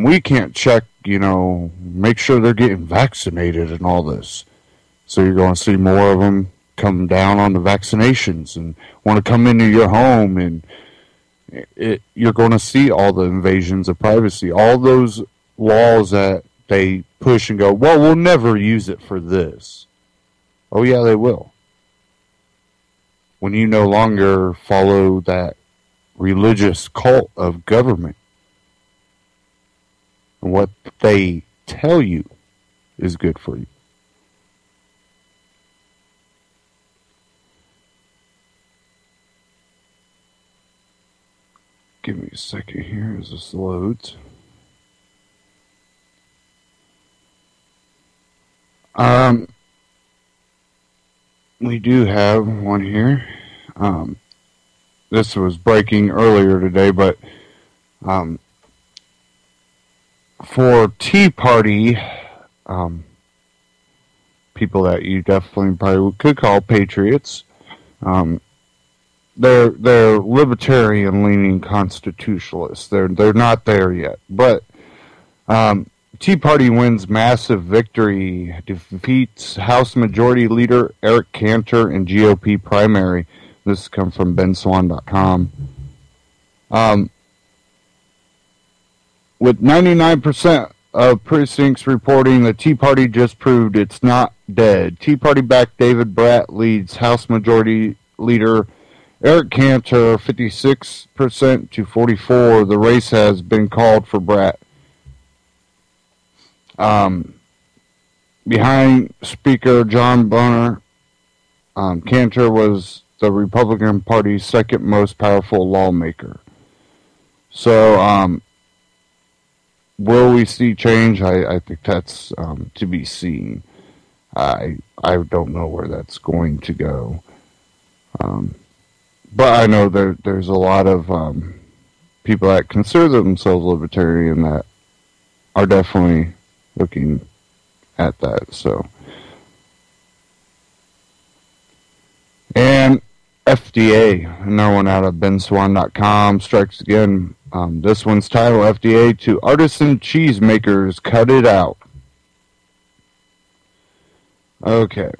We can't check, you know, make sure they're getting vaccinated and all this. So you're going to see more of them come down on the vaccinations and want to come into your home, and you're going to see all the invasions of privacy, all those laws that they push and go, well, we'll never use it for this. Oh, yeah, they will. When you no longer follow that religious cult of government, and what they tell you is good for you. Give me a second here as this loads. We do have one here. This was breaking earlier today, but for Tea Party, people that you definitely probably could call patriots, they're libertarian-leaning constitutionalists. They're not there yet, but Tea Party wins massive victory, defeats House Majority Leader Eric Cantor in GOP primary. This comes from benswan.com. With 99% of precincts reporting the Tea Party just proved it's not dead. Tea Party-backed David Bratt leads House Majority Leader Eric Cantor 56% to 44%. The race has been called for Bratt. Behind Speaker John Boehner, Cantor was the Republican Party's second most powerful lawmaker. So, will we see change? I think that's to be seen. I don't know where that's going to go. But I know there's a lot of people that consider themselves libertarian that are definitely looking at that. So, and FDA, another one out of benswan.com, strikes again. This one's titled FDA to artisan cheesemakers, cut it out. Okay.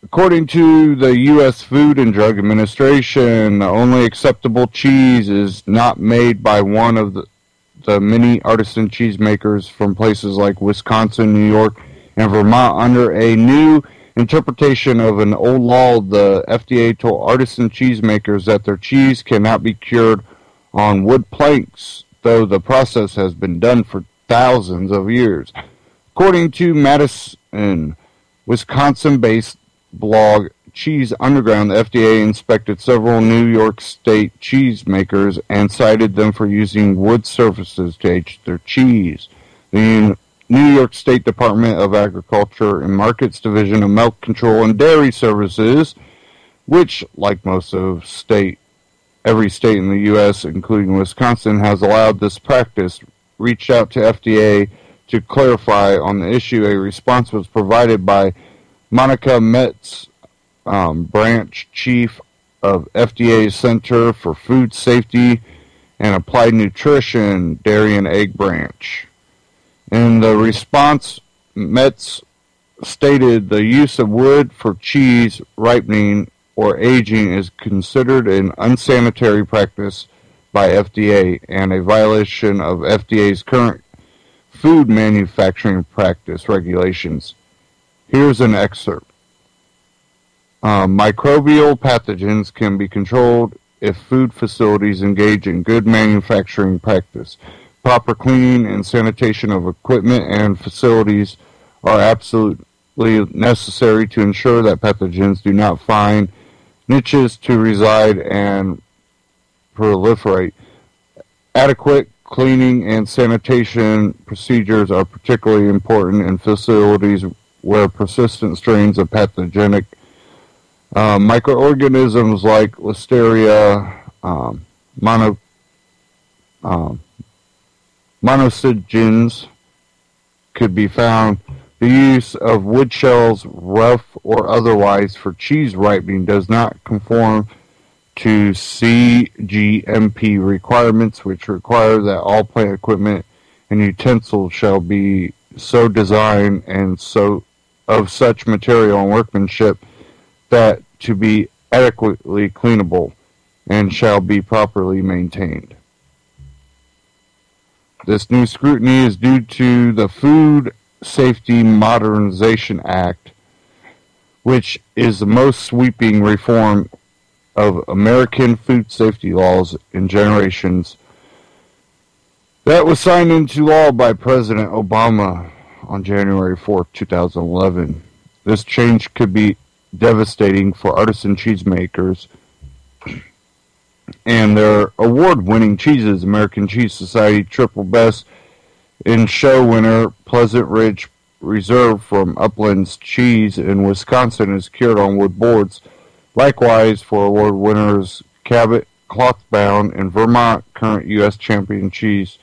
According to the U.S. Food and Drug Administration, the only acceptable cheese is not made by one of the many artisan cheesemakers from places like Wisconsin, New York, and Vermont. Under a new interpretation of an old law, the FDA told artisan cheesemakers that their cheese cannot be cured on wood planks, though the process has been done for thousands of years. According to Madison, Wisconsin-based blog cheese underground, the FDA inspected several New York State cheese makers and cited them for using wood surfaces to age their cheese. The New York State Department of Agriculture and Markets Division of Milk Control and Dairy Services, which, like most of every state in the U.S., including Wisconsin, has allowed this practice, reached out to FDA to clarify on the issue. A response was provided by Monica Metz, branch chief of FDA's Center for Food Safety and Applied Nutrition, Dairy and Egg Branch. In the response, Metz stated the use of wood for cheese ripening or aging is considered an unsanitary practice by FDA and a violation of FDA's current food manufacturing practice regulations. Here's an excerpt. Microbial pathogens can be controlled if food facilities engage in good manufacturing practice. Proper cleaning and sanitation of equipment and facilities are absolutely necessary to ensure that pathogens do not find niches to reside and proliferate. Adequate cleaning and sanitation procedures are particularly important in facilities where persistent strains of pathogenic microorganisms like Listeria monocygens could be found. The use of wood shells, rough or otherwise, for cheese ripening does not conform to CGMP requirements, which require that all plant equipment and utensils shall be so designed and so of such material and workmanship that to be adequately cleanable and shall be properly maintained. This new scrutiny is due to the Food Safety Modernization Act, which is the most sweeping reform of American food safety laws in generations. That was signed into law by President Obama on January 4th, 2011. This change could be devastating for artisan cheesemakers and their award-winning cheeses. American Cheese Society Triple Best in show winner Pleasant Ridge Reserve from Upland's Cheese in Wisconsin is cured on wood boards. Likewise, for award winners Cabot Clothbound in Vermont, current U.S. champion cheese,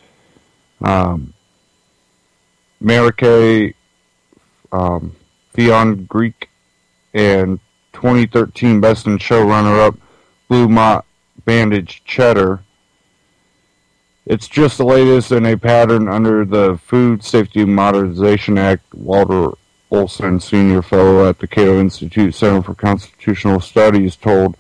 Maracay Fionn Greek, and 2013 Best in Show runner-up Blue Mott Bandage Cheddar. It's just the latest in a pattern under the Food Safety Modernization Act. Walter Olson, senior fellow at the Cato Institute Center for Constitutional Studies, told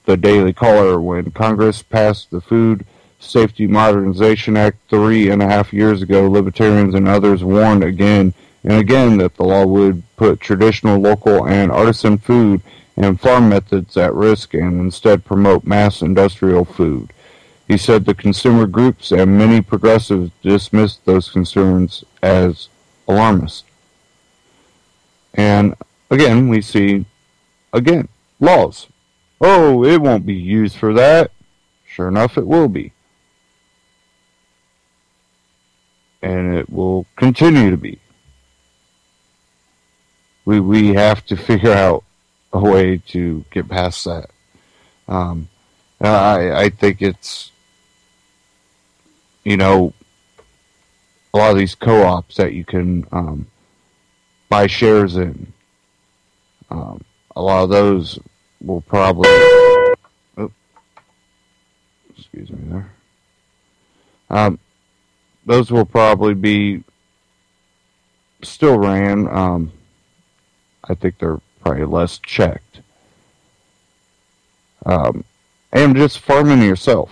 the Daily Caller when Congress passed the Food Safety Modernization Act 3.5 years ago, libertarians and others warned again and again that the law would put traditional, local, and artisan food and farm methods at risk and instead promote mass industrial food. He said the consumer groups and many progressives dismissed those concerns as alarmist. And again, we see, laws. Oh, it won't be used for that. Sure enough, it will be. And it will continue to be. We have to figure out a way to get past that. I think it's, a lot of these co-ops that you can buy shares in. A lot of those will probably... excuse me there. Those will probably be still ran. I think they're probably less checked. And just farming yourself.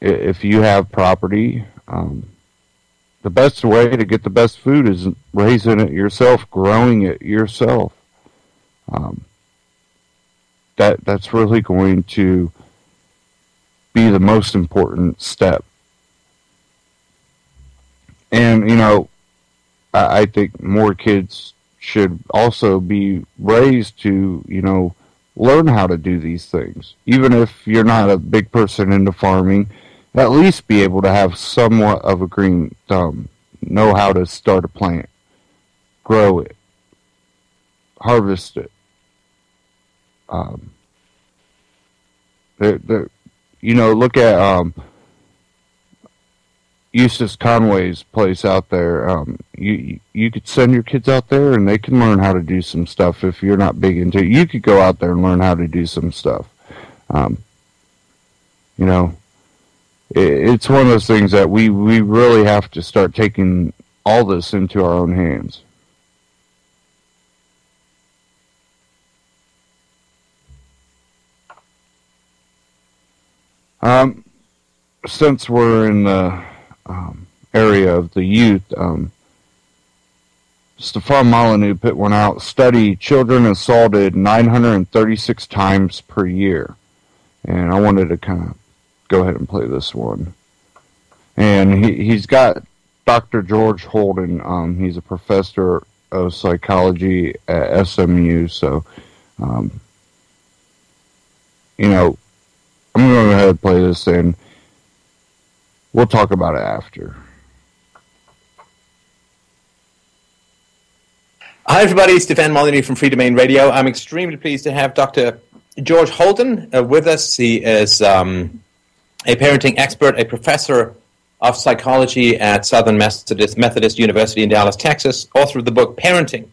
If you have property, the best way to get the best food is raising it yourself, growing it yourself. That's really going to be the most important step. And, I think more kids should also be raised to, learn how to do these things. Even if you're not a big person into farming, at least be able to have somewhat of a green thumb. Know how to start a plant, grow it, harvest it. Look at Eustace Conway's place out there. You could send your kids out there and they can learn how to do some stuff. If you're not big into it, you could go out there and learn how to do some stuff. It's one of those things that we really have to start taking all this into our own hands. Since we're in the area of the youth, Stefan Molyneux put one out, study children assaulted 936 times per year. And I wanted to kind of go ahead and play this one. And he's got Dr. George Holden. He's a professor of psychology at SMU. So, I'm going to go ahead and play this, and we'll talk about it after. Hi, everybody. Stefan Molyneux from Free Domain Radio. I'm extremely pleased to have Dr. George Holden with us. He is a parenting expert, a professor of psychology at Southern Methodist University in Dallas, Texas, author of the book Parenting,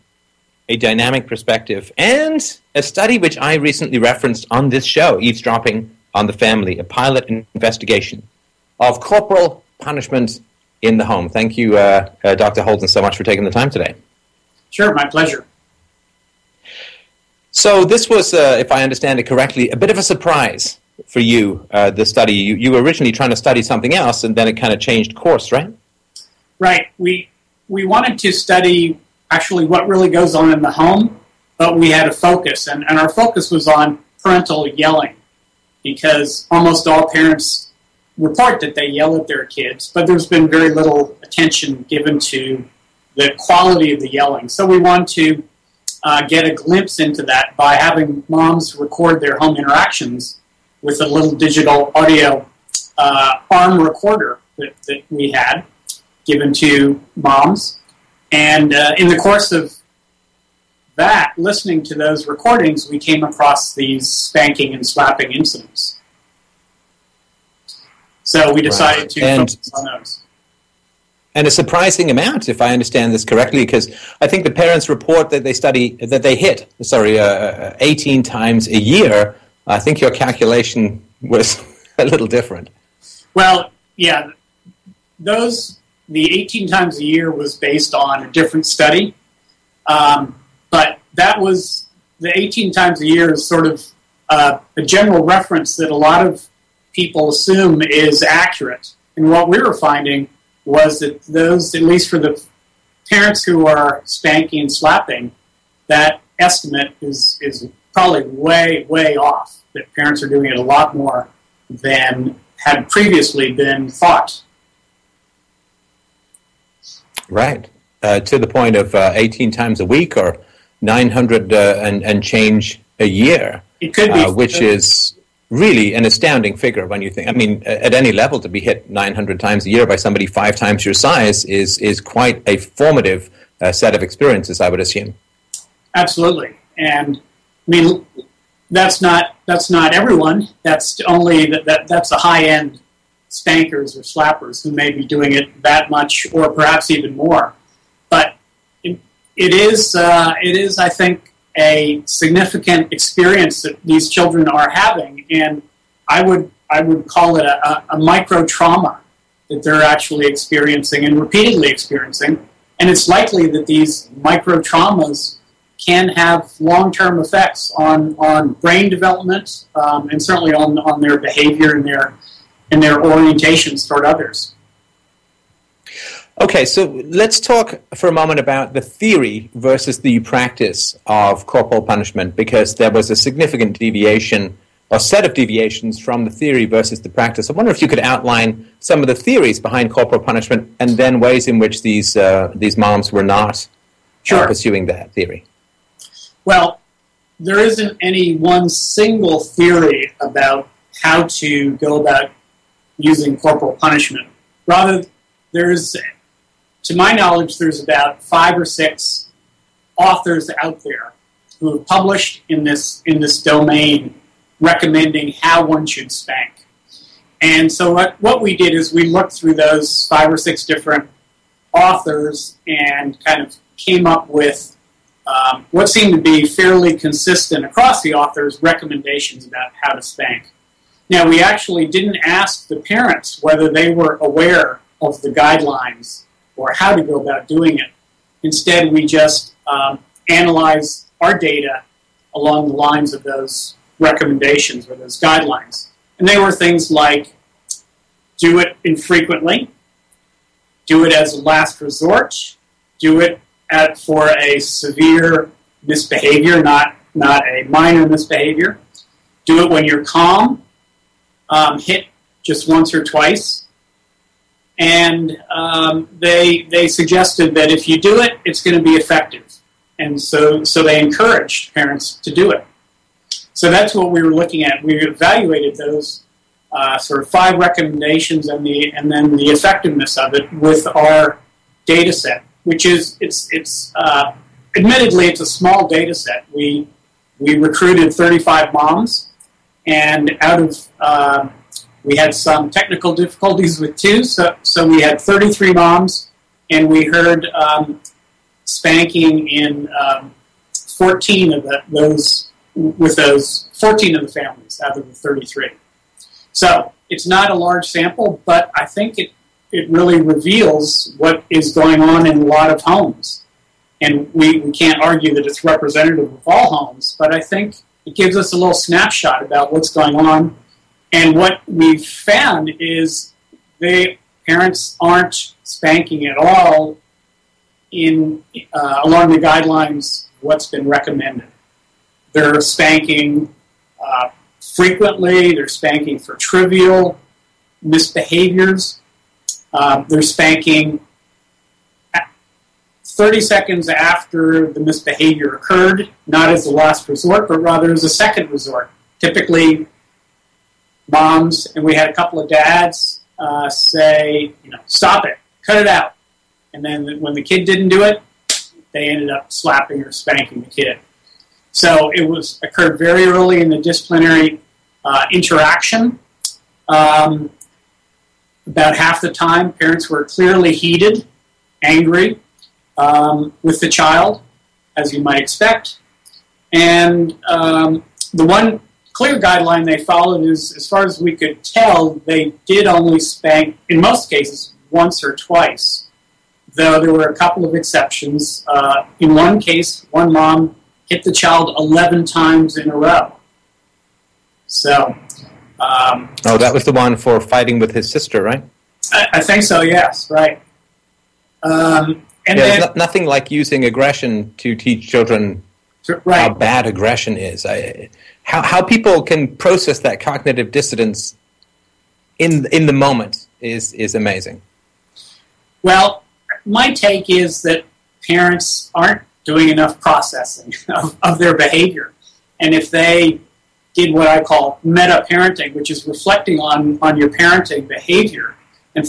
A Dynamic Perspective, and a study which I recently referenced on this show, Eavesdropping on the Family, a pilot investigation of corporal punishment in the home. Thank you, Dr. Holden, so much for taking the time today. Sure, my pleasure. So this was, if I understand it correctly, a bit of a surprise for you, the study. You were originally trying to study something else, and then it kind of changed course, right? Right. We wanted to study actually what really goes on in the home, but we had a focus, and our focus was on parental yelling, because almost all parents report that they yell at their kids, but there's been very little attention given to the quality of the yelling. So we want to get a glimpse into that by having moms record their home interactions with a little digital audio arm recorder that we had given to moms. And in the course of that, listening to those recordings, we came across these spanking and slapping incidents. So we decided to focus on those. And a surprising amount, if I understand this correctly, because I think the parents report that they hit 18 times a year. I think your calculation was a little different. Well, yeah, the 18 times a year was based on a different study, but that was the 18 times a year is sort of a general reference that a lot of people assume is accurate. And what we were finding was that those, at least for the parents who are spanking and slapping, that estimate is probably way, way off, that parents are doing it a lot more than had previously been thought. Right. To the point of 18 times a week or 900 and change a year. It could be. Which is really an astounding figure when you think, I mean, at any level to be hit 900 times a year by somebody 5 times your size is quite a formative set of experiences, I would assume. Absolutely. And I mean, that's not everyone. That's only that's the high-end spankers or slappers who may be doing it that much or perhaps even more. But it is, I think, a significant experience that these children are having, and I would call it a micro trauma that they're actually experiencing and repeatedly experiencing. And it's likely that these micro traumas can have long-term effects on brain development and certainly on their behavior and their orientations toward others. Okay, so let's talk for a moment about the theory versus the practice of corporal punishment, because there was a significant deviation, or set of deviations from the theory versus the practice. I wonder if you could outline some of the theories behind corporal punishment and then ways in which these moms were not pursuing that theory? Well, there isn't any one single theory about how to go about using corporal punishment. Rather, to my knowledge, there's about 5 or 6 authors out there who have published in this domain recommending how one should spank. And so what we did is we looked through those 5 or 6 different authors and kind of came up with what seemed to be fairly consistent across the authors' recommendations about how to spank. Now, we actually didn't ask the parents whether they were aware of the guidelines or how to go about doing it. Instead, we just analyzed our data along the lines of those recommendations or those guidelines. And they were things like do it infrequently, do it as a last resort, do it for a severe misbehavior, not a minor misbehavior, do it when you're calm, hit just once or twice. And they suggested that if you do it, it's going to be effective. And so they encouraged parents to do it. So that's what we were looking at. We evaluated those sort of 5 recommendations and then the effectiveness of it with our data set, which is admittedly it's a small data set. We recruited 35 moms, and out of we had some technical difficulties with 2, so we had 33 moms, and we heard spanking in 14 of those 14 of the families out of the 33. So it's not a large sample, but I think it really reveals what is going on in a lot of homes. And we can't argue that it's representative of all homes, but I think it gives us a little snapshot about what's going on. And what we've found is parents aren't spanking at all along the guidelines what's been recommended. They're spanking frequently, they're spanking for trivial misbehaviors, they're spanking 30 seconds after the misbehavior occurred, not as a last resort, but rather as a second resort. Typically, moms, and we had a couple of dads say, stop it, cut it out. And then when the kid didn't do it, they ended up slapping or spanking the kid. So it occurred very early in the disciplinary interaction. About half the time, parents were clearly heated, angry with the child, as you might expect. And the one clear guideline they followed is, as far as we could tell, they did only spank, in most cases, once or twice, though there were a couple of exceptions. In one case, one mom hit the child 11 times in a row. So... that was the one for fighting with his sister, right? I think so, yes, right. There's nothing like using aggression to teach children how bad aggression is. How people can process that cognitive dissonance in the moment is amazing. Well, my take is that parents aren't doing enough processing of their behavior. And if they did what I call meta-parenting, which is reflecting on your parenting behavior, and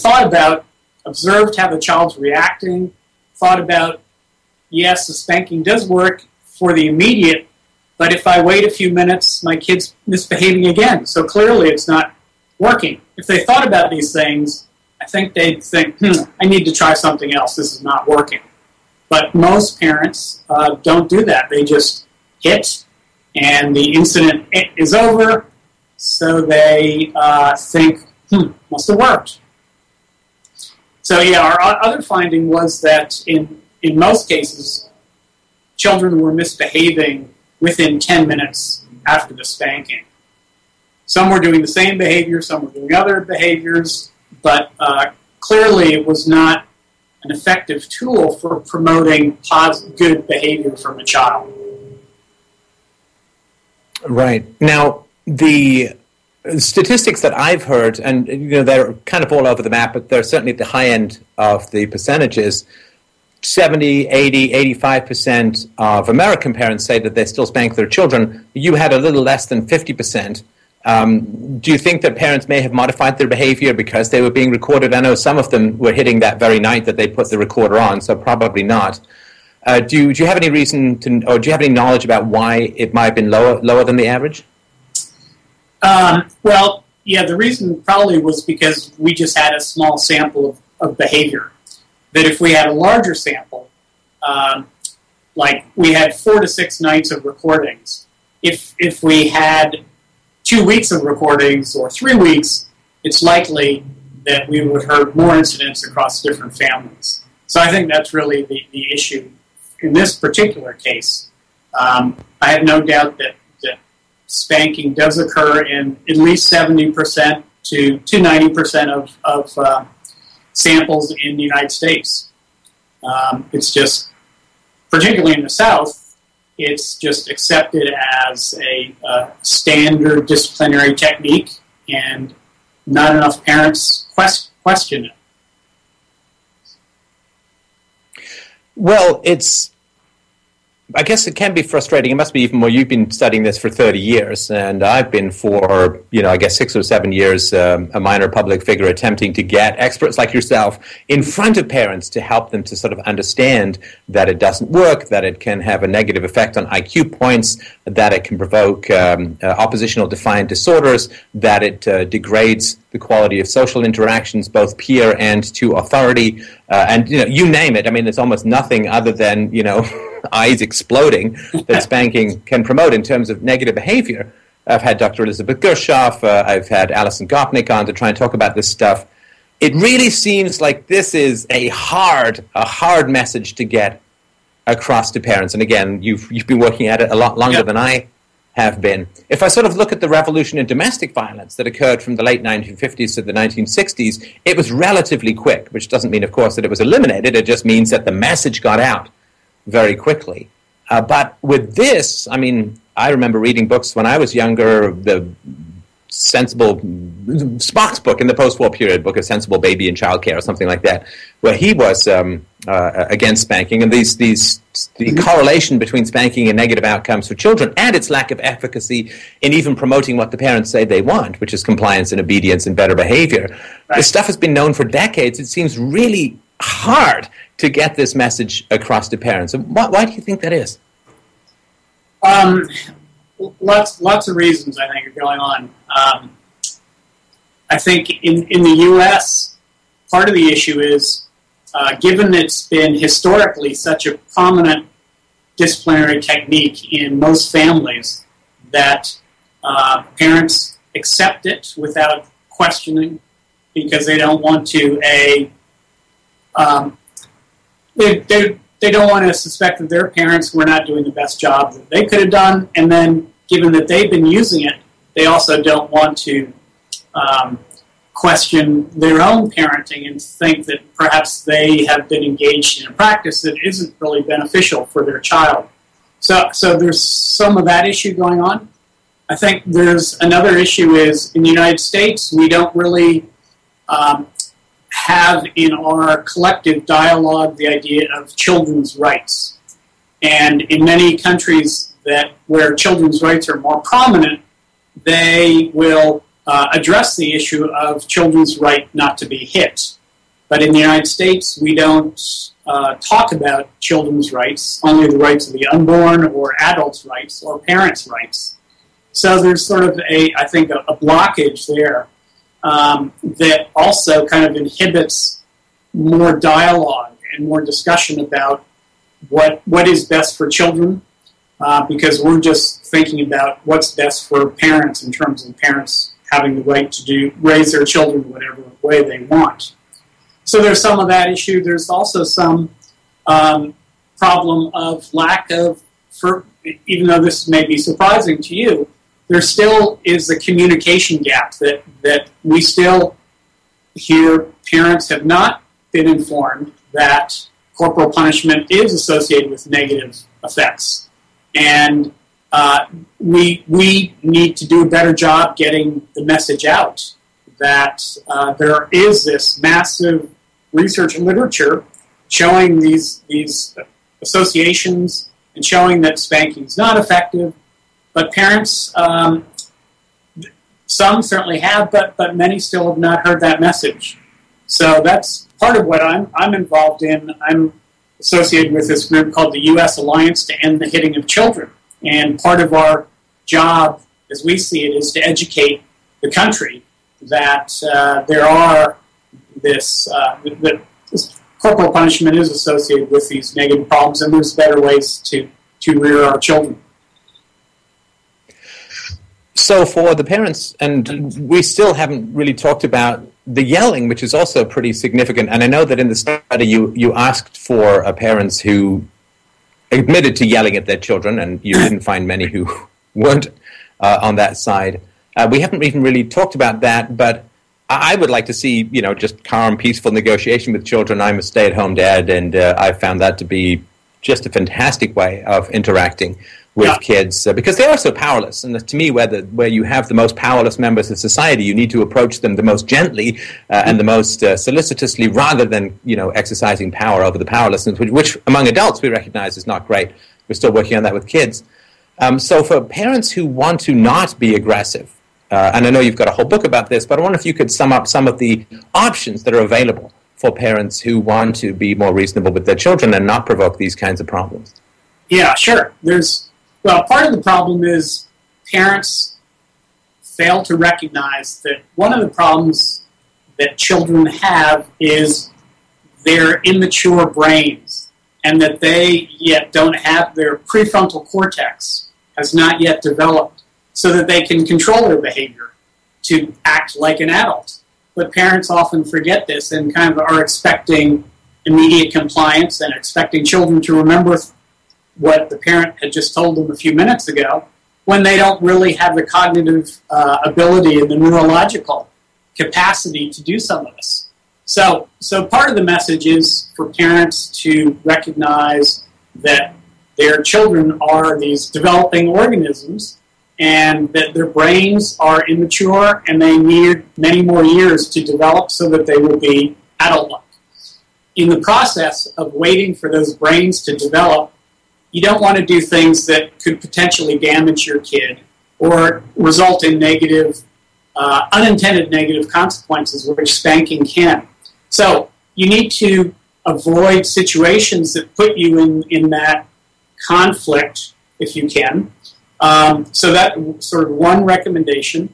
observed how the child's reacting, thought about, yes, the spanking does work for the immediate, but if I wait a few minutes, my kid's misbehaving again. So clearly it's not working. If they thought about these things, I think they'd think, I need to try something else. This is not working. But most parents don't do that. They just hit, and the incident is over, so they think, must have worked. So yeah, our other finding was that in most cases, children were misbehaving within 10 minutes after the spanking. Some were doing the same behavior, some were doing other behaviors, but clearly it was not an effective tool for promoting good behavior from a child. Right. Now, the statistics that I've heard, and they're kind of all over the map, but they're certainly at the high end of the percentages, 70, 80, 85% of American parents say that they still spank their children. You had a little less than 50%. Do you think that parents may have modified their behavior because they were being recorded? I know some of them were hitting that very night that they put the recorder on, so probably not. Do you have any reason to, or do you have any knowledge about why it might have been lower than the average? Well, yeah, the reason probably was because we just had a small sample of behavior. That if we had a larger sample, like we had 4 to 6 nights of recordings, if we had 2 weeks of recordings or 3 weeks, it's likely that we would have heard more incidents across different families. So I think that's really the issue in this particular case. I have no doubt that spanking does occur in at least 70% to 90% of samples in the United States. It's just, particularly in the South, it's just accepted as a standard disciplinary technique, and not enough parents question it. Well, I guess it can be frustrating. It must be even more. You've been studying this for 30 years, and I've been for, I guess 6 or 7 years, a minor public figure attempting to get experts like yourself in front of parents to help them to sort of understand that it doesn't work, that it can have a negative effect on IQ points, that it can provoke oppositional defiant disorders, that it degrades the quality of social interactions, both peer and to authority, and you name it. I mean, it's almost nothing other than eyes exploding that spanking can promote in terms of negative behavior. I've had Dr. Elizabeth Gershoff, I've had Alison Gopnik on to try and talk about this stuff. It really seems like this is a hard message to get across to parents. And again, you've been working at it a lot longer than I have been. If I sort of look at the revolution in domestic violence that occurred from the late 1950s to the 1960s, it was relatively quick, which doesn't mean, of course, that it was eliminated. It just means that the message got out very quickly. But with this, I mean, I remember reading books when I was younger, the Spock's book in the post-war period, book of Sensible Baby and Child Care or something like that, where he was against spanking, and the correlation between spanking and negative outcomes for children and its lack of efficacy in even promoting what the parents say they want, which is compliance and obedience and better behavior. Right. This stuff has been known for decades. It seems really hard to get this message across to parents. And why do you think that is? Lots of reasons, I think, are going on. I think in the U.S., part of the issue is, given it's been historically such a prominent disciplinary technique in most families, that parents accept it without questioning because they don't want to they don't want to suspect that their parents were not doing the best job that they could have done, and then given that they've been using it, they also don't want to question their own parenting and think that perhaps they have been engaged in a practice that isn't really beneficial for their child. So there's some of that issue going on. I think there's another issue is in the United States, we don't really have in our collective dialogue the idea of children's rights. And in many countries where children's rights are more prominent, they will address the issue of children's right not to be hit. But in the United States, we don't talk about children's rights, only the rights of the unborn or adults' rights or parents' rights. So there's sort of I think a blockage there that also kind of inhibits more dialogue and more discussion about what is best for children, because we're just thinking about what's best for parents in terms of parents having the right to raise their children whatever way they want. So there's some of that issue. There's also some problem of lack of, even though this may be surprising to you, there still is a communication gap that we still hear parents have not been informed that corporal punishment is associated with negative effects. And we need to do a better job getting the message out that there is this massive research and literature showing these associations and showing that spanking is not effective. But parents, some certainly have, but many still have not heard that message. So that's part of what I'm involved in. I'm associated with this group called the U.S. Alliance to End the Hitting of Children. And part of our job, as we see it, is to educate the country that there are this corporal punishment is associated with these negative problems, and there's better ways to rear our children. So for the parents, and we still haven't really talked about the yelling, which is also pretty significant. And I know that in the study you asked for parents who admitted to yelling at their children, and you didn't find many who weren't on that side. We haven't even really talked about that, but I would like to see, just calm, peaceful negotiation with children. I'm a stay-at-home dad, and I found that to be just a fantastic way of interacting with kids, because they are so powerless. And to me, where you have the most powerless members of society, you need to approach them the most gently and the most solicitously, rather than exercising power over the powerlessness, which among adults we recognize is not great. We're still working on that with kids. So for parents who want to not be aggressive, and I know you've got a whole book about this, but I wonder if you could sum up some of the options that are available for parents who want to be more reasonable with their children and not provoke these kinds of problems. Yeah, sure. Part of the problem is parents fail to recognize that one of the problems that children have is their immature brains, and that they yet don't have their prefrontal cortex has not yet developed so that they can control their behavior to act like an adult. But parents often forget this and kind of are expecting immediate compliance and expecting children to remember what the parent had just told them a few minutes ago, when they don't really have the cognitive ability and the neurological capacity to do some of this. So part of the message is for parents to recognize that their children are these developing organisms, and that their brains are immature and they need many more years to develop so that they will be adult-like. In the process of waiting for those brains to develop, you don't want to do things that could potentially damage your kid or result in unintended negative consequences, which spanking can. So you need to avoid situations that put you in that conflict, if you can. So that sort of one recommendation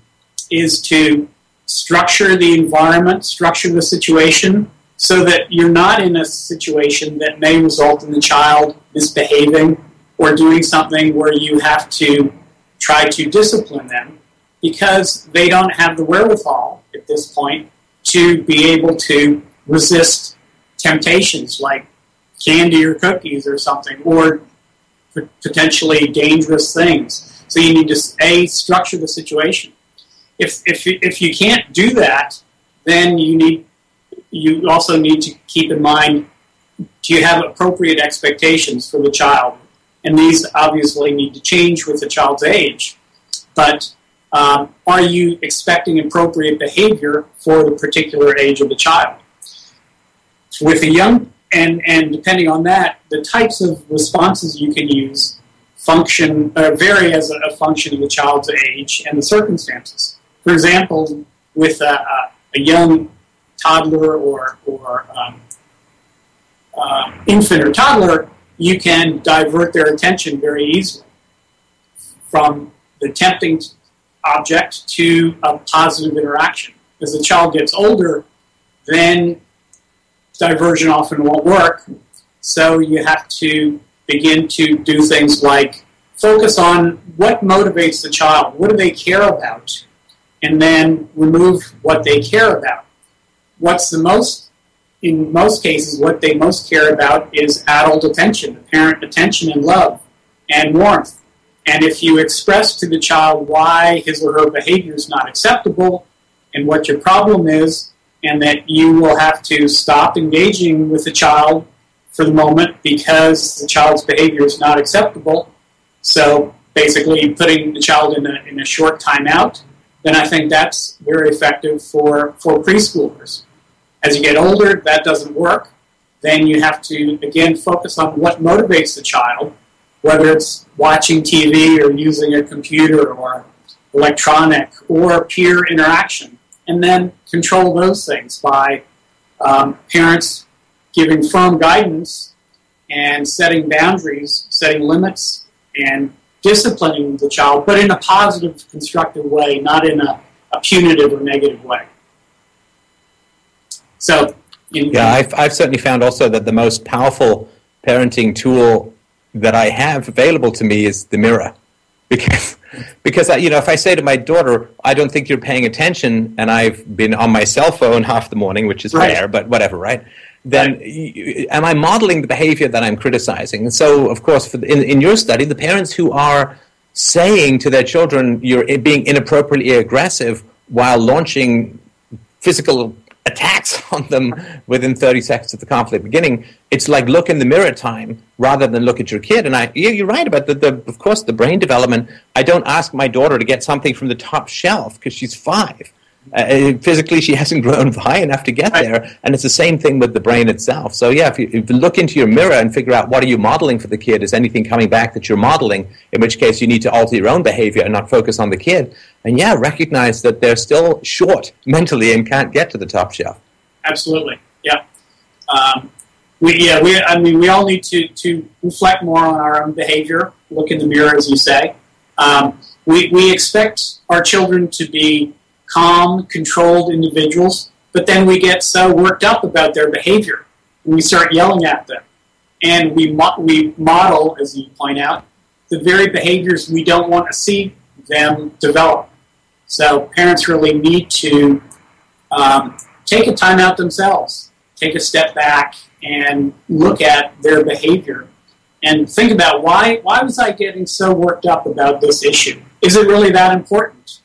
is to structure the environment, structure the situation, so that you're not in a situation that may result in the child misbehaving or doing something where you have to try to discipline them, because they don't have the wherewithal at this point to be able to resist temptations like candy or cookies or something, or potentially dangerous things. So you need to, structure the situation. If you can't do that, then you also need to keep in mind, do you have appropriate expectations for the child? And these obviously need to change with the child's age. But are you expecting appropriate behavior for the particular age of the child? With a young, and depending on that, the types of responses you can use vary as a function of the child's age and the circumstances. For example, with a young toddler or infant or toddler, you can divert their attention very easily from the tempting object to a positive interaction. As the child gets older, then diversion often won't work, so you have to begin to do things like focus on what motivates the child, what do they care about, and then remove what they care about. In most cases, what they most care about is adult attention, parent attention and love and warmth. And if you express to the child why his or her behavior is not acceptable and what your problem is, and that you will have to stop engaging with the child for the moment because the child's behavior is not acceptable, so basically putting the child in a short timeout, then I think that's very effective for preschoolers. As you get older, that doesn't work. then you have to, again, focus on what motivates the child, whether it's watching TV or using a computer or electronic or peer interaction, and then control those things by parents giving firm guidance and setting boundaries, setting limits, and disciplining the child, but in a positive, constructive way, not in a punitive or negative way. So, I've certainly found also that the most powerful parenting tool that I have available to me is the mirror, because if I say to my daughter, I don't think you're paying attention, and I've been on my cell phone half the morning, which is rare, but whatever, right? Then am I modeling the behavior that I'm criticizing? And so, of course, in your study, the parents who are saying to their children, you're being inappropriately aggressive while launching physical attacks on them within 30 seconds of the conflict beginning, it's like look in the mirror time rather than look at your kid. And you're right about of course, the brain development. I don't ask my daughter to get something from the top shelf because she's 5. Physically, she hasn't grown high enough to get there, and it's the same thing with the brain itself. So if you look into your mirror and figure out what are you modeling for the kid, is anything coming back that you're modeling, in which case you need to alter your own behavior and not focus on the kid, and recognize that they're still short mentally and can't get to the top shelf. Absolutely, yeah. We all need to reflect more on our own behavior, look in the mirror, as you say. We expect our children to be calm, controlled individuals, but then we get so worked up about their behavior, and we start yelling at them. And we model, as you point out, the very behaviors we don't want to see them develop. So parents really need to take a time out themselves, take a step back, and look at their behavior and think about why was I getting so worked up about this issue? Is it really that important?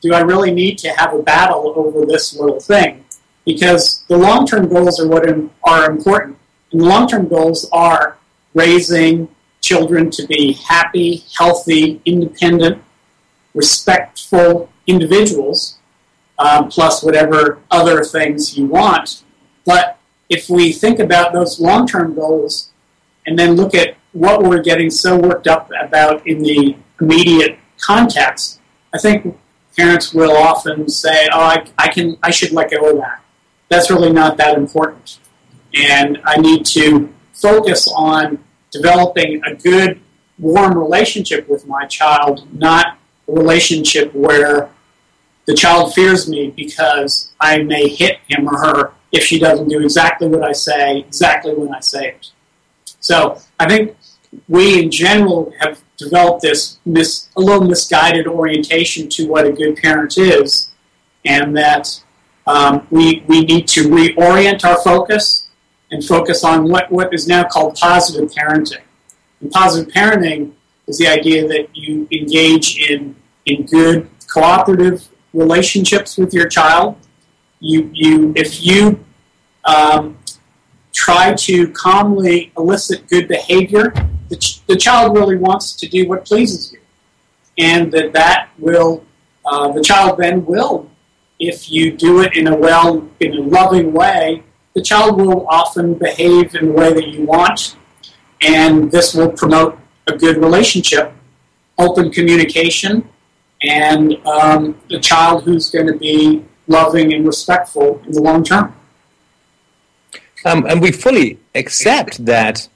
Do I really need to have a battle over this little thing? Because the long-term goals are what are important. And the long-term goals are raising children to be happy, healthy, independent, respectful individuals, plus whatever other things you want. But if we think about those long-term goals and then look at what we're getting so worked up about in the immediate context, I think parents will often say, I should let go of that. That's really not that important. And I need to focus on developing a good, warm relationship with my child, not a relationship where the child fears me because I may hit him or her if she doesn't do exactly what I say, exactly when I say it. So I think we in general have developed this a little misguided orientation to what a good parent is, and that we need to reorient our focus and focus on what is now called positive parenting. And positive parenting is the idea that you engage in good cooperative relationships with your child. If you try to calmly elicit good behavior, the child really wants to do what pleases you, and that will the child then will, if you do it in a loving way, the child will often behave in the way that you want, and this will promote a good relationship, open communication, and a child who's going to be loving and respectful in the long term. And we fully accept that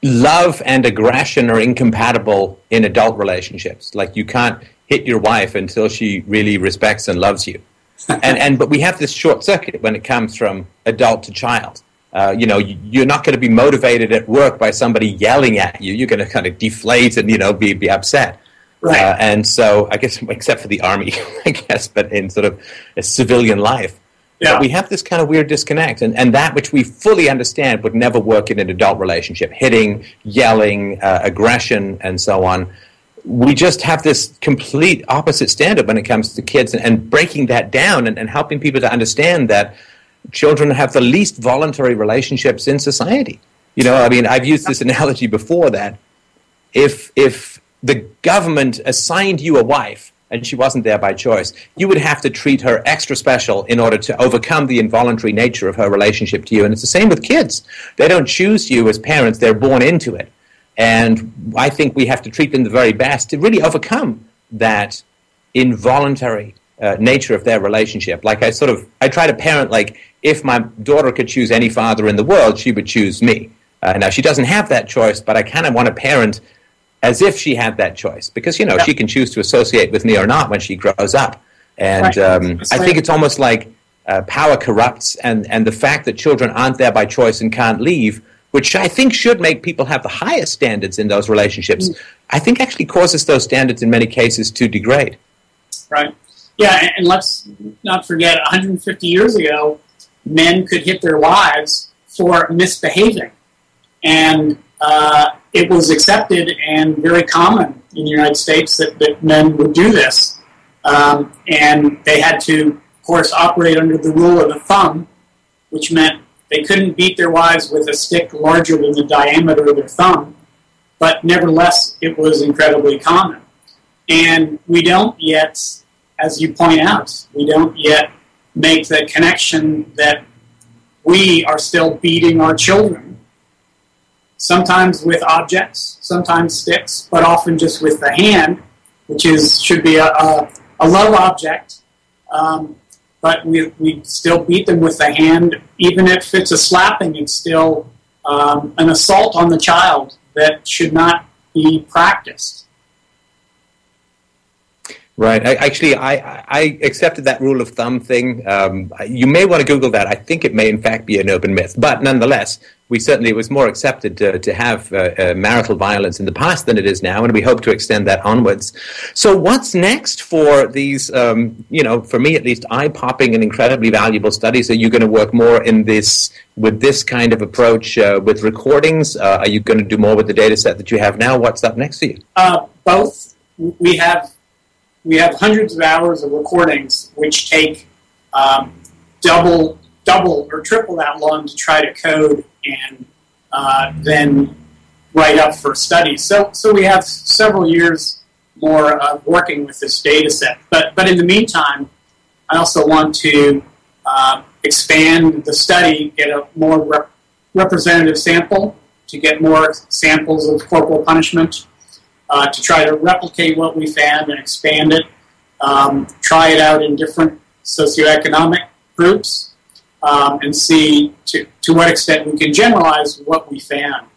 love and aggression are incompatible in adult relationships. Like, you can't hit your wife until she really respects and loves you. But we have this short circuit when it comes from adult to child. You're not going to be motivated at work by somebody yelling at you. You're going to kind of deflate and, be upset. Right. And so, I guess, except for the army, I guess, but in sort of a civilian life. Yeah. But we have this kind of weird disconnect, and that which we fully understand would never work in an adult relationship, hitting, yelling, aggression, and so on. We just have this complete opposite standard when it comes to kids, and breaking that down and helping people to understand that children have the least voluntary relationships in society. I've used this analogy before, that if the government assigned you a wife and she wasn't there by choice, you would have to treat her extra special in order to overcome the involuntary nature of her relationship to you. And it's the same with kids. They don't choose you as parents, they're born into it. And I think we have to treat them the very best to really overcome that involuntary nature of their relationship. Like I try to parent like, if my daughter could choose any father in the world, she would choose me. Now, she doesn't have that choice, but I kind of want to parent as if she had that choice, because, she can choose to associate with me or not when she grows up. And I think it's almost like power corrupts, and the fact that children aren't there by choice and can't leave, which I think should make people have the highest standards in those relationships, I think actually causes those standards in many cases to degrade. Right. Yeah, and let's not forget, 150 years ago, men could hit their wives for misbehaving. And it was accepted and very common in the United States that men would do this. And they had to, of course, operate under the rule of the thumb, which meant they couldn't beat their wives with a stick larger than the diameter of their thumb. But nevertheless, it was incredibly common. And we don't yet, as you point out, we don't yet make the connection that we are still beating our children. Sometimes with objects, sometimes sticks, but often just with the hand, which should be a love object. But we still beat them with the hand. Even if it's a slapping, it's still an assault on the child that should not be practiced. Right. I accepted that rule of thumb thing. You may want to Google that. I think it may, in fact, be an urban myth. But nonetheless, it was more accepted to have marital violence in the past than it is now, and we hope to extend that onwards. So what's next for these, for me at least, eye-popping and incredibly valuable studies? Are you going to work more with this kind of approach with recordings? Are you going to do more with the data set that you have now? What's up next for you? Both. We have hundreds of hours of recordings, which take double or triple that long to try to code and then write up for studies. So we have several years more of working with this data set. But in the meantime, I also want to expand the study, get a more representative sample, to get more samples of corporal punishment, to try to replicate what we found and expand it, try it out in different socioeconomic groups, and see to what extent we can generalize what we found.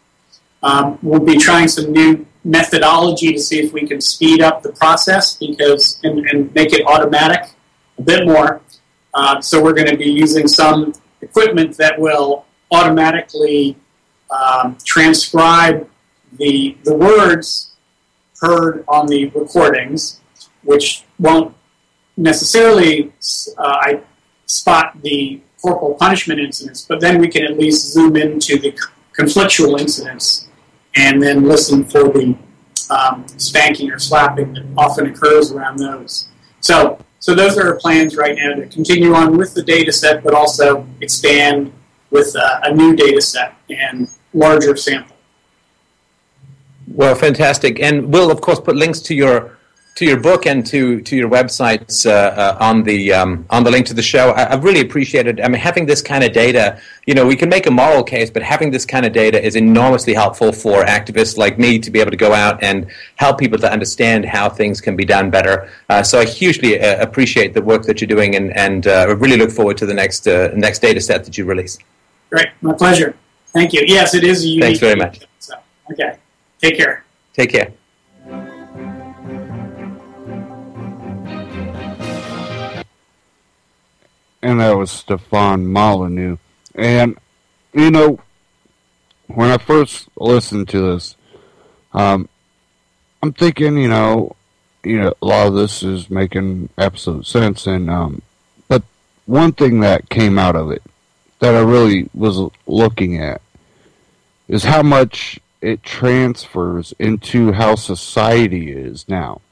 We'll be trying some new methodology to see if we can speed up the process and make it automatic a bit more. So we're going to be using some equipment that will automatically transcribe the words heard on the recordings, which won't necessarily spot the corporal punishment incidents, but then we can at least zoom into the conflictual incidents and then listen for the spanking or slapping that often occurs around those. So those are our plans right now, to continue on with the data set, but also expand with a new data set and larger sample. Well, fantastic. And we'll, of course, put links to your book and to your websites on the link to the show. I've really appreciated. I mean, having this kind of data, we can make a moral case, but having this kind of data is enormously helpful for activists like me to be able to go out and help people to understand how things can be done better. So I hugely appreciate the work that you're doing, and really look forward to the next data set that you release. Great. My pleasure. Thank you. Yes, it is a unique. Thanks very much. So, okay. Take care. Take care. And that was Stefan Molyneux. And, when I first listened to this, I'm thinking, a lot of this is making absolute sense. And, but one thing that came out of it that I really was looking at is how much it transfers into how society is now.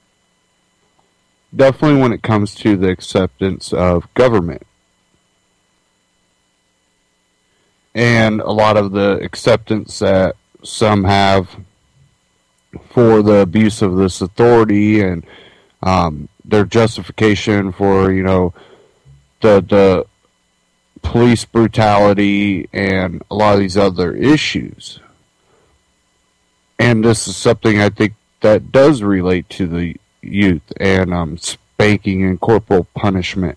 Definitely when it comes to the acceptance of government. And a lot of the acceptance that some have for the abuse of this authority and their justification for, the police brutality and a lot of these other issues. And this is something I think that does relate to the youth and spanking and corporal punishment.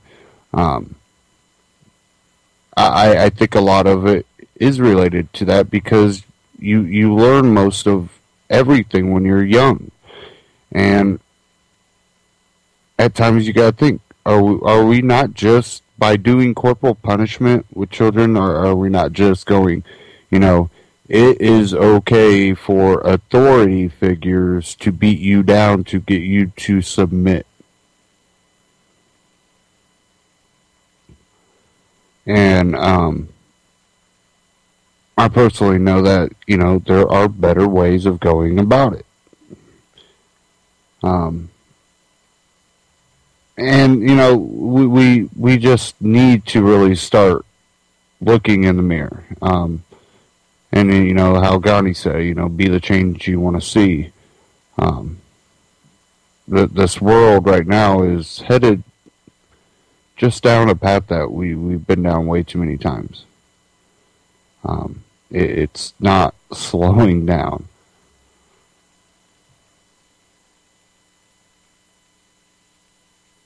I think a lot of it is related to that because you learn most of everything when you're young. And at times you got to think, are we not just, by doing corporal punishment with children, or are we not just going, it is okay for authority figures to beat you down to get you to submit? And I personally know that, there are better ways of going about it. And, we just need to really start looking in the mirror. And, how Gandhi said, be the change you want to see. This world right now is headed just down a path that we've been down way too many times. It's not slowing down.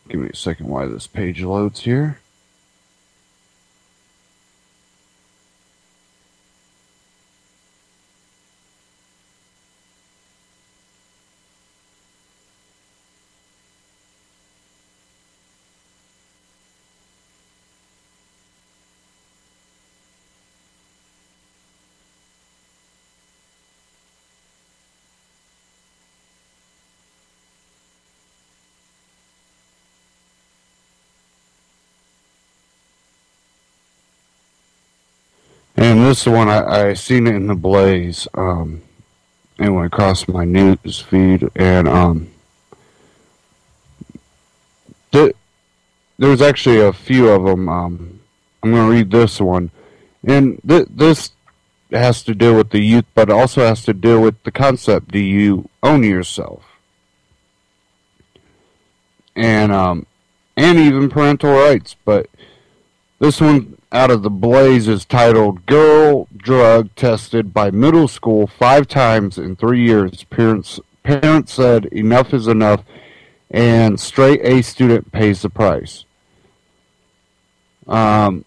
Give me a second while this page loads here. And this one, I seen it in the Blaze. It went across my news feed, and there's actually a few of them. I'm going to read this one, and this has to do with the youth, but also has to do with the concept: do you own yourself? And even parental rights. But this one out of the Blaze is titled "Girl Drug Tested by Middle School 5 times in 3 years. Parents said enough is enough, and straight A student pays the price." Leela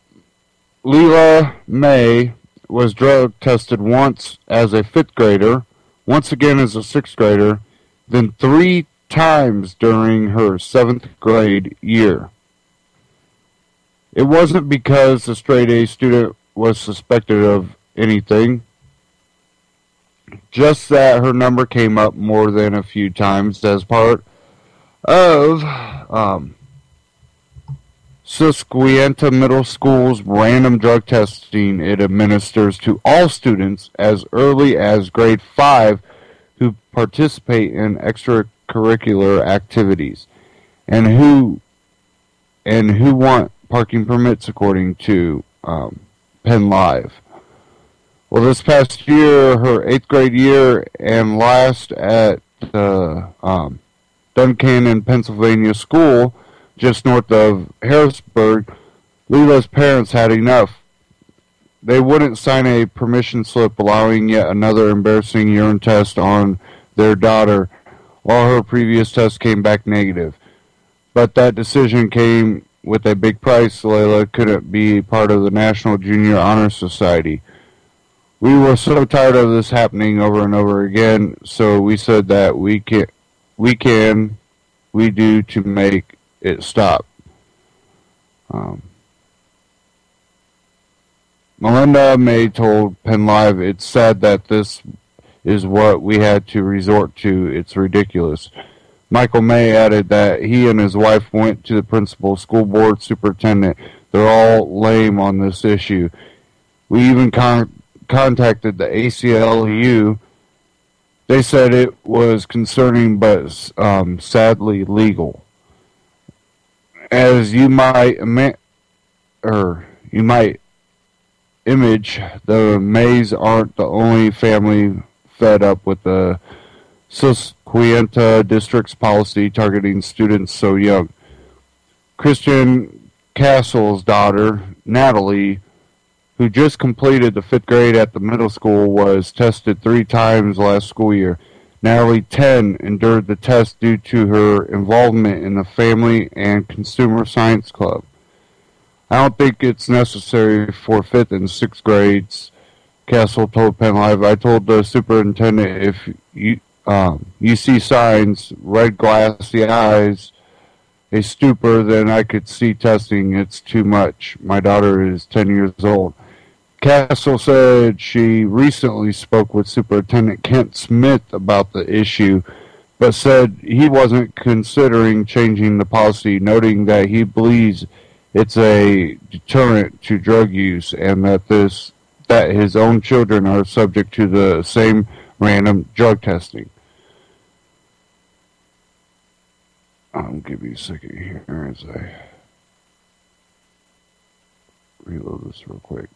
May was drug tested once as a 5th grader, once again as a 6th grader, then 3 times during her 7th grade year. It wasn't because the straight A student was suspected of anything, just that her number came up more than a few times as part of Susquehanna Middle School's random drug testing it administers to all students as early as grade 5 who participate in extracurricular activities and who want parking permits, according to Penn Live. Well, this past year, her 8th grade year and last at the Duncannon, Pennsylvania school, just north of Harrisburg, Leela's parents had enough. They wouldn't sign a permission slip allowing yet another embarrassing urine test on their daughter, while her previous test came back negative. But that decision came with a big price. Leila couldn't be part of the National Junior Honor Society. We were so tired of this happening over and over again, so we said that we do to make it stop. Melinda May told Penn Live, "It's sad that this is what we had to resort to. It's ridiculous." Michael May added that he and his wife went to the principal, school board, superintendent. They're all lame on this issue. We even contacted the ACLU. They said it was concerning but sadly legal. As you might image, the Mays aren't the only family fed up with the Susquehanna District's policy targeting students so young. Christian Castle's daughter, Natalie, who just completed the 5th grade at the middle school, was tested 3 times last school year. Natalie, 10, endured the test due to her involvement in the Family and Consumer Science Club. I don't think it's necessary for 5th and 6th grades, Castle told Penn Live. I told the superintendent, if you see signs, red glassy eyes, a stupor, then I could see testing. It's too much. My daughter is 10 years old. Castle said she recently spoke with Superintendent Kent Smith about the issue, but said he wasn't considering changing the policy, noting that he believes it's a deterrent to drug use and that his own children are subject to the same random drug testing. I'll give you a second here as I reload this real quick.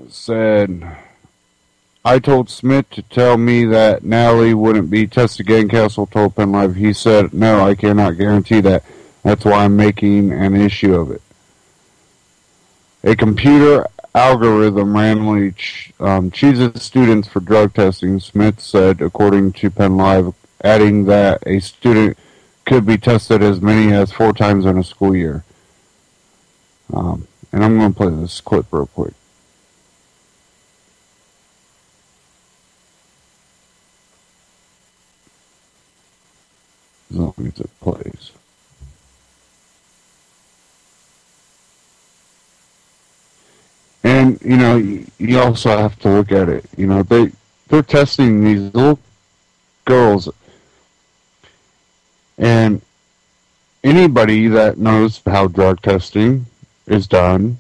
Said, I told Smith to tell me that Natalie wouldn't be tested again, Castle told Penn Live. He said, no, I cannot guarantee that. That's why I'm making an issue of it. A computer algorithm randomly chooses students for drug testing, Smith said, according to Penn Live, adding that a student could be tested as many as 4 times in a school year. And I'm going to play this clip real quick. As long as it plays. And, you know, you also have to look at it. You know, they're testing these little girls. And anybody that knows how drug testing is done,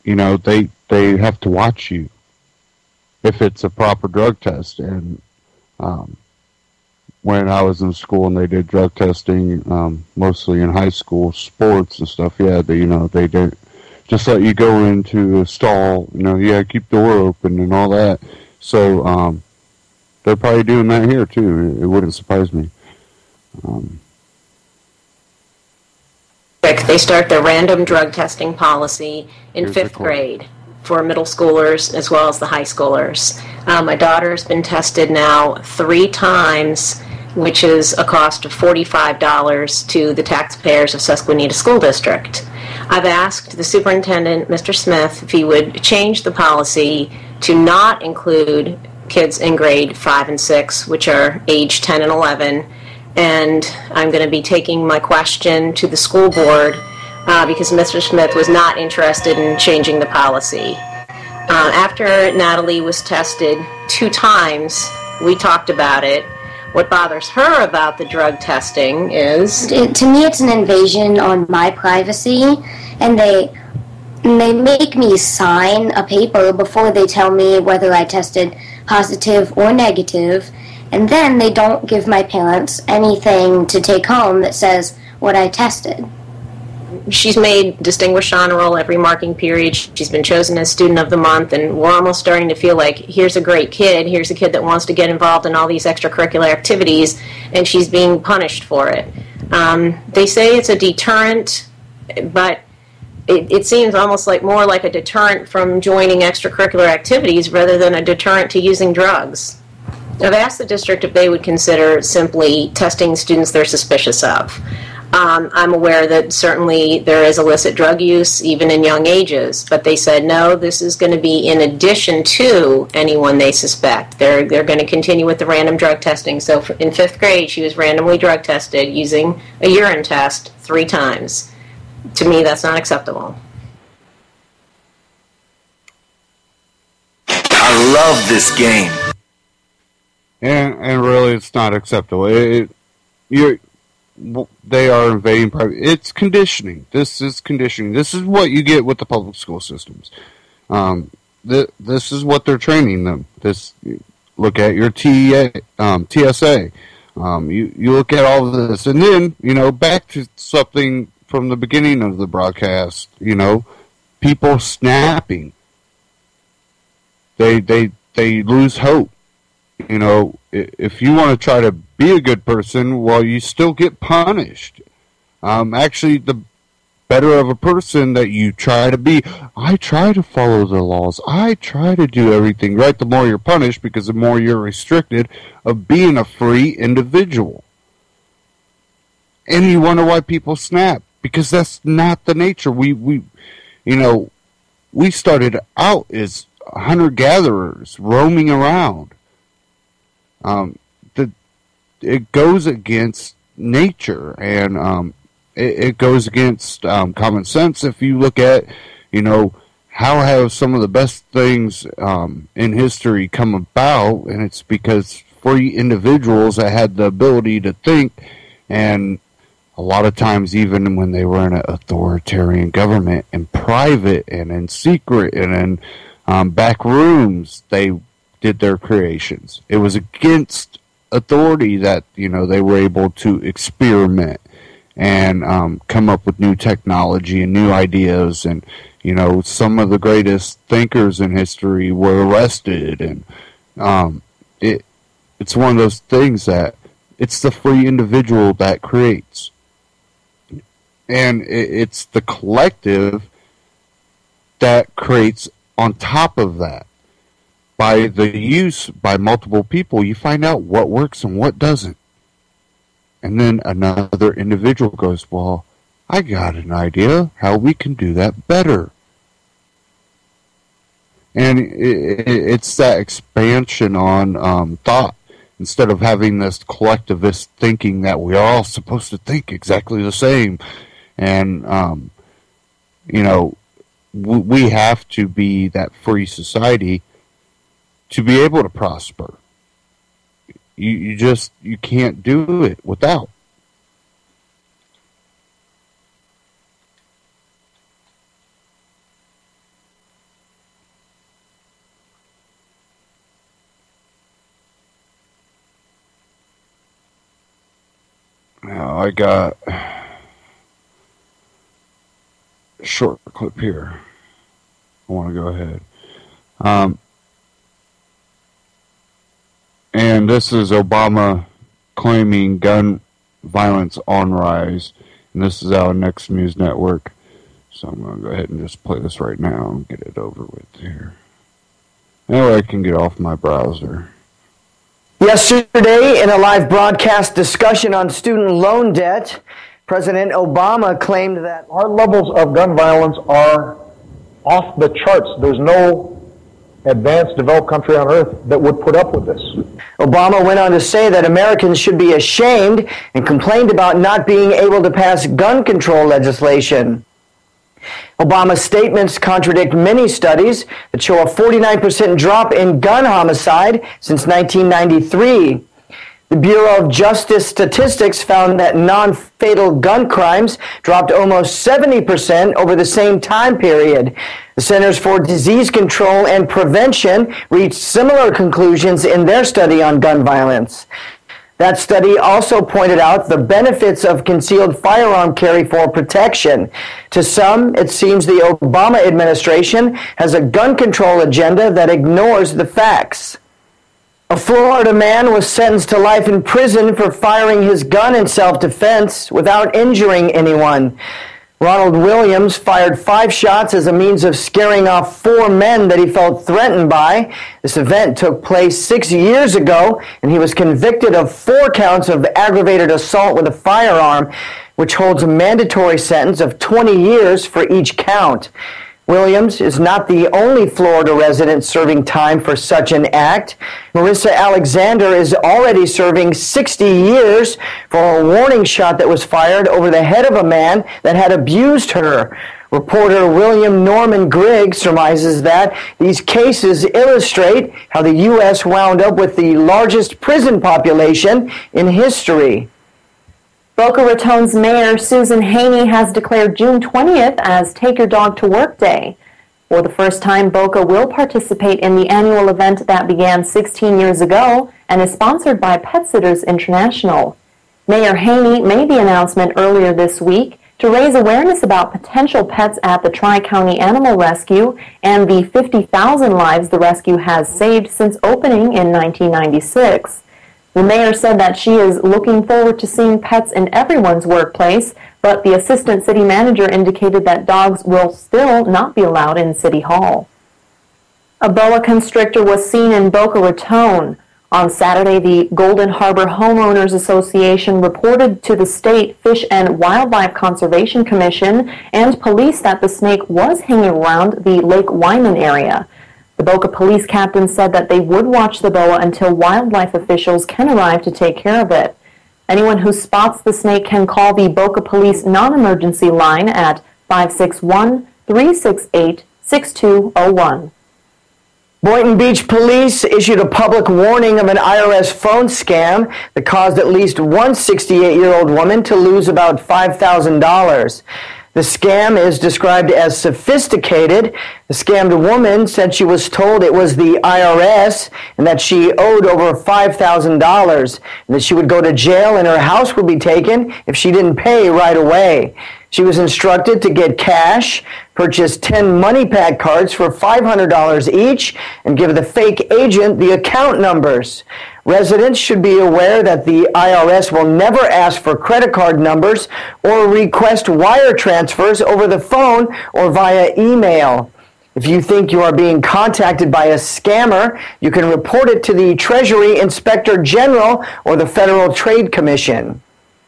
you know, they have to watch you if it's a proper drug test. And when I was in school and they did drug testing, mostly in high school sports and stuff, yeah, they did just let you go into a stall, you know, yeah, keep the door open and all that. So they're probably doing that here too. It wouldn't surprise me. They start the random drug testing policy in 5th grade for middle schoolers as well as the high schoolers. My daughter's been tested now 3 times, which is a cost of $45 to the taxpayers of Susquehanna School District. I've asked the superintendent, Mr. Smith, if he would change the policy to not include kids in grade 5 and 6, which are age 10 and 11, and I'm going to be taking my question to the school board because Mr. Smith was not interested in changing the policy. After Natalie was tested 2 times, we talked about it. What bothers her about the drug testing is... To me, it's an invasion on my privacy, and they make me sign a paper before they tell me whether I tested positive or negative, and then they don't give my parents anything to take home that says what I tested. She's made Distinguished Honor Roll every marking period. She's been chosen as Student of the Month, and we're almost starting to feel like here's a great kid, here's a kid that wants to get involved in all these extracurricular activities, and she's being punished for it. They say it's a deterrent, but it seems almost like more like a deterrent from joining extracurricular activities rather than a deterrent to using drugs. I've asked the district if they would consider simply testing students they're suspicious of. I'm aware that certainly there is illicit drug use even in young ages, but they said no, this is going to be in addition to anyone they suspect. They're going to continue with the random drug testing. So in 5th grade, she was randomly drug tested using a urine test 3 times. To me, that's not acceptable. I love this game. And really, it's not acceptable. They are invading private. It's conditioning. This is conditioning. This is what you get with the public school systems. This is what they're training them. Look at your TSA. You look at all of this, and then, back to something from the beginning of the broadcast, people snapping. They lose hope. If you want to try to be a good person, well, you still get punished. Actually, the better of a person that you try to be, I try to follow the laws. I try to do everything right. The more you're punished, because the more you're restricted of being a free individual. And you wonder why people snap, because that's not the nature. We started out as hunter-gatherers roaming around. It goes against nature, and it goes against common sense. If you look at, how have some of the best things in history come about, and it's because free individuals that had the ability to think, and a lot of times even when they were in an authoritarian government, in private and in secret and in back rooms, they did their creations. It was against authority that, they were able to experiment and come up with new technology and new ideas. And, some of the greatest thinkers in history were arrested. And it's one of those things that it's the free individual that creates. And it's the collective that creates on top of that. By the use by multiple people, you find out what works and what doesn't. And then another individual goes, well, I got an idea how we can do that better. And it's that expansion on thought. Instead of having this collectivist thinking that we are all supposed to think exactly the same. And, we have to be that free society to be able to prosper. You can't do it without. Now I got a short clip here. I want to go ahead. And this is Obama claiming gun violence on rise. And this is our Next News Network. So I'm going to go ahead and just play this right now and get it over with here. Now I can get off my browser. Yesterday, in a live broadcast discussion on student loan debt, President Obama claimed that our levels of gun violence are off the charts. There's no advanced, developed country on earth that would put up with this. Obama went on to say that Americans should be ashamed and complained about not being able to pass gun control legislation. Obama's statements contradict many studies that show a 49% drop in gun homicide since 1993. The Bureau of Justice Statistics found that non-fatal gun crimes dropped almost 70% over the same time period. The Centers for Disease Control and Prevention reached similar conclusions in their study on gun violence. That study also pointed out the benefits of concealed firearm carry for protection. To some, it seems the Obama administration has a gun control agenda that ignores the facts. A Florida man was sentenced to life in prison for firing his gun in self-defense without injuring anyone. Ronald Williams fired 5 shots as a means of scaring off 4 men that he felt threatened by. This event took place 6 years ago, and he was convicted of 4 counts of aggravated assault with a firearm, which holds a mandatory sentence of 20 years for each count. Williams is not the only Florida resident serving time for such an act. Marissa Alexander is already serving 60 years for a warning shot that was fired over the head of a man that had abused her. Reporter William Norman Grigg surmises that these cases illustrate how the U.S. wound up with the largest prison population in history. Boca Raton's Mayor Susan Haney has declared June 20th as Take Your Dog to Work Day. For the first time, Boca will participate in the annual event that began 16 years ago and is sponsored by Pet Sitters International. Mayor Haney made the announcement earlier this week to raise awareness about potential pets at the Tri-County Animal Rescue and the 50,000 lives the rescue has saved since opening in 1996. The mayor said that she is looking forward to seeing pets in everyone's workplace, but the assistant city manager indicated that dogs will still not be allowed in City Hall. A boa constrictor was seen in Boca Raton. On Saturday, the Golden Harbor Homeowners Association reported to the State Fish and Wildlife Conservation Commission and police that the snake was hanging around the Lake Wyman area. The Boca police captain said that they would watch the boa until wildlife officials can arrive to take care of it. Anyone who spots the snake can call the Boca Police non-emergency line at 561-368-6201. Boynton Beach Police issued a public warning of an IRS phone scam that caused at least one 68-year-old woman to lose about $5,000. The scam is described as sophisticated. The scammed woman said she was told it was the IRS and that she owed over $5,000 and that she would go to jail and her house would be taken if she didn't pay right away. She was instructed to get cash, purchase 10 money pack cards for $500 each, and give the fake agent the account numbers. Residents should be aware that the IRS will never ask for credit card numbers or request wire transfers over the phone or via email. If you think you are being contacted by a scammer, you can report it to the Treasury Inspector General or the Federal Trade Commission.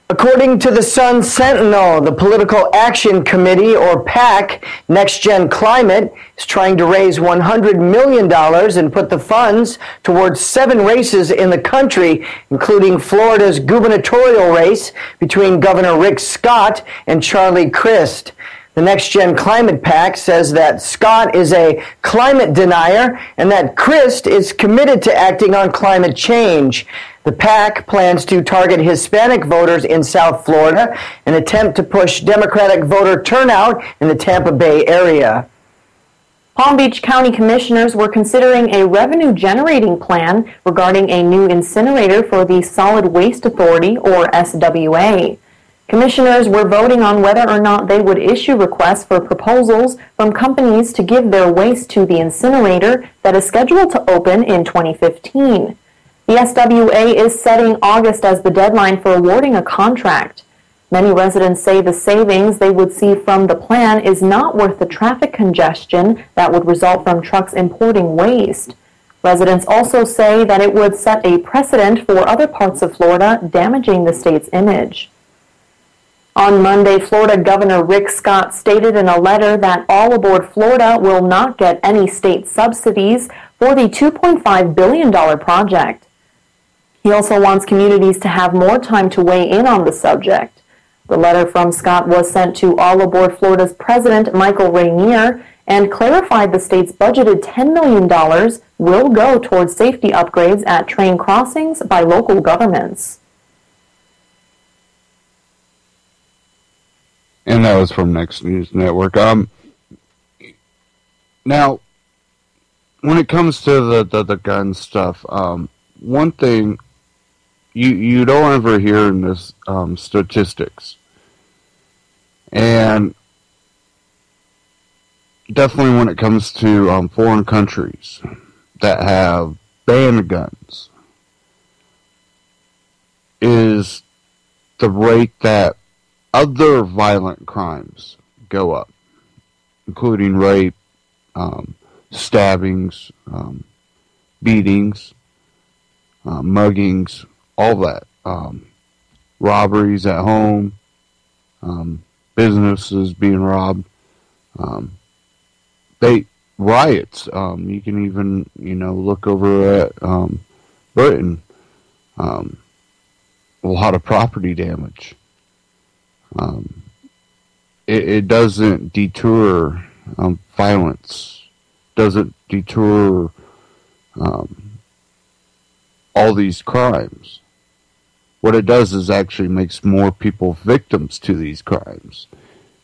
According to the Sun Sentinel, the Political Action Committee, or PAC, Next Gen Climate, is trying to raise $100 million and put the funds towards 7 races in the country, including Florida's gubernatorial race between Governor Rick Scott and Charlie Crist. The Next Gen Climate PAC says that Scott is a climate denier and that Crist is committed to acting on climate change. The PAC plans to target Hispanic voters in South Florida and attempt to push Democratic voter turnout in the Tampa Bay area. Palm Beach County Commissioners were considering a revenue-generating plan regarding a new incinerator for the Solid Waste Authority, or SWA. Commissioners were voting on whether or not they would issue requests for proposals from companies to give their waste to the incinerator that is scheduled to open in 2015. The SWA is setting August as the deadline for awarding a contract. Many residents say the savings they would see from the plan is not worth the traffic congestion that would result from trucks importing waste. Residents also say that it would set a precedent for other parts of Florida, damaging the state's image. On Monday, Florida Governor Rick Scott stated in a letter that All Aboard Florida will not get any state subsidies for the $2.5 billion project. He also wants communities to have more time to weigh in on the subject. The letter from Scott was sent to All Aboard Florida's president, Michael Rainier, and clarified the state's budgeted $10 million will go towards safety upgrades at train crossings by local governments. And that was from Next News Network. Now, when it comes to the gun stuff, one thing you don't ever hear in this statistics, and definitely when it comes to foreign countries that have banned guns, is the rate that other violent crimes go up, including rape, stabbings, beatings, muggings, all that, robberies at home, businesses being robbed, riots. You can even, look over at Britain, a lot of property damage. It doesn't deter violence, doesn't deter all these crimes. What it does is actually makes more people victims to these crimes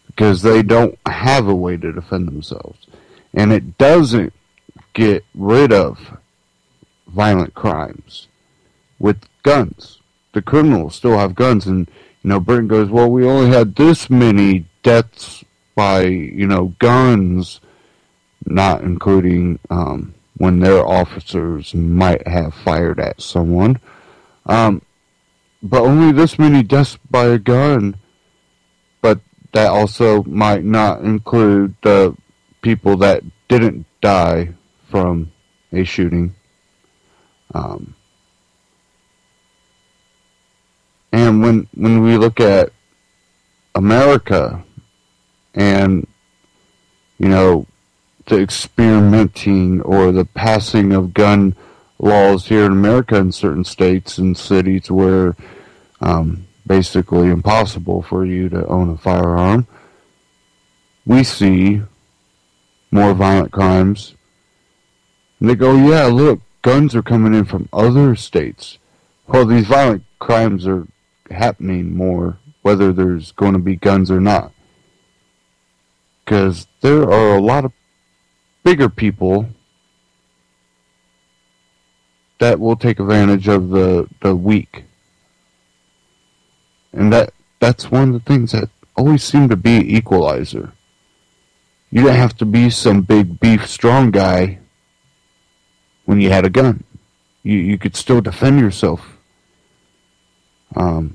because they don't have a way to defend themselves. And it doesn't get rid of violent crimes with guns. The criminals still have guns, and Britain goes, well, we only had this many deaths by guns, not including when their officers might have fired at someone, but only this many deaths by a gun. But that also might not include the people that didn't die from a shooting. And when we look at America and, the experimenting or the passing of gun laws here in America in certain states and cities where basically impossible for you to own a firearm, we see more violent crimes. And they go, yeah, look, guns are coming in from other states. Well, these violent crimes are happening more whether there's going to be guns or not. Because there are a lot of bigger people that will take advantage of the weak. And that's one of the things that always seemed to be an equalizer. You didn't have to be some big beef strong guy when you had a gun. You could still defend yourself. Well,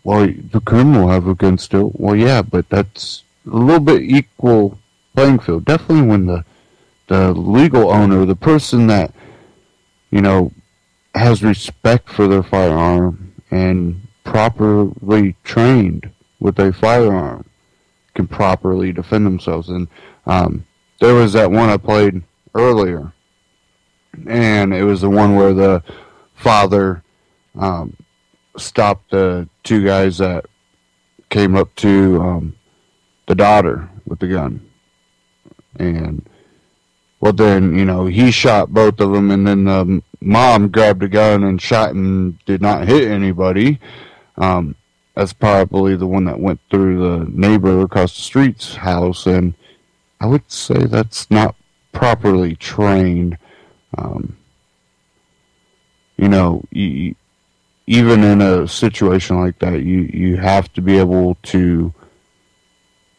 the criminal have a gun still. Well, yeah, but that's a little bit equal playing field. Definitely when the legal owner, the person that, has respect for their firearm and properly trained with a firearm can properly defend themselves. And there was that one I played earlier, and it was the one where the father stopped the two guys that came up to the daughter with the gun. And, well, then, he shot both of them, and then the mom grabbed a gun and shot and did not hit anybody. That's probably the one that went through the neighbor across the street's house, and I would say that's not properly trained. Even in a situation like that, you have to be able to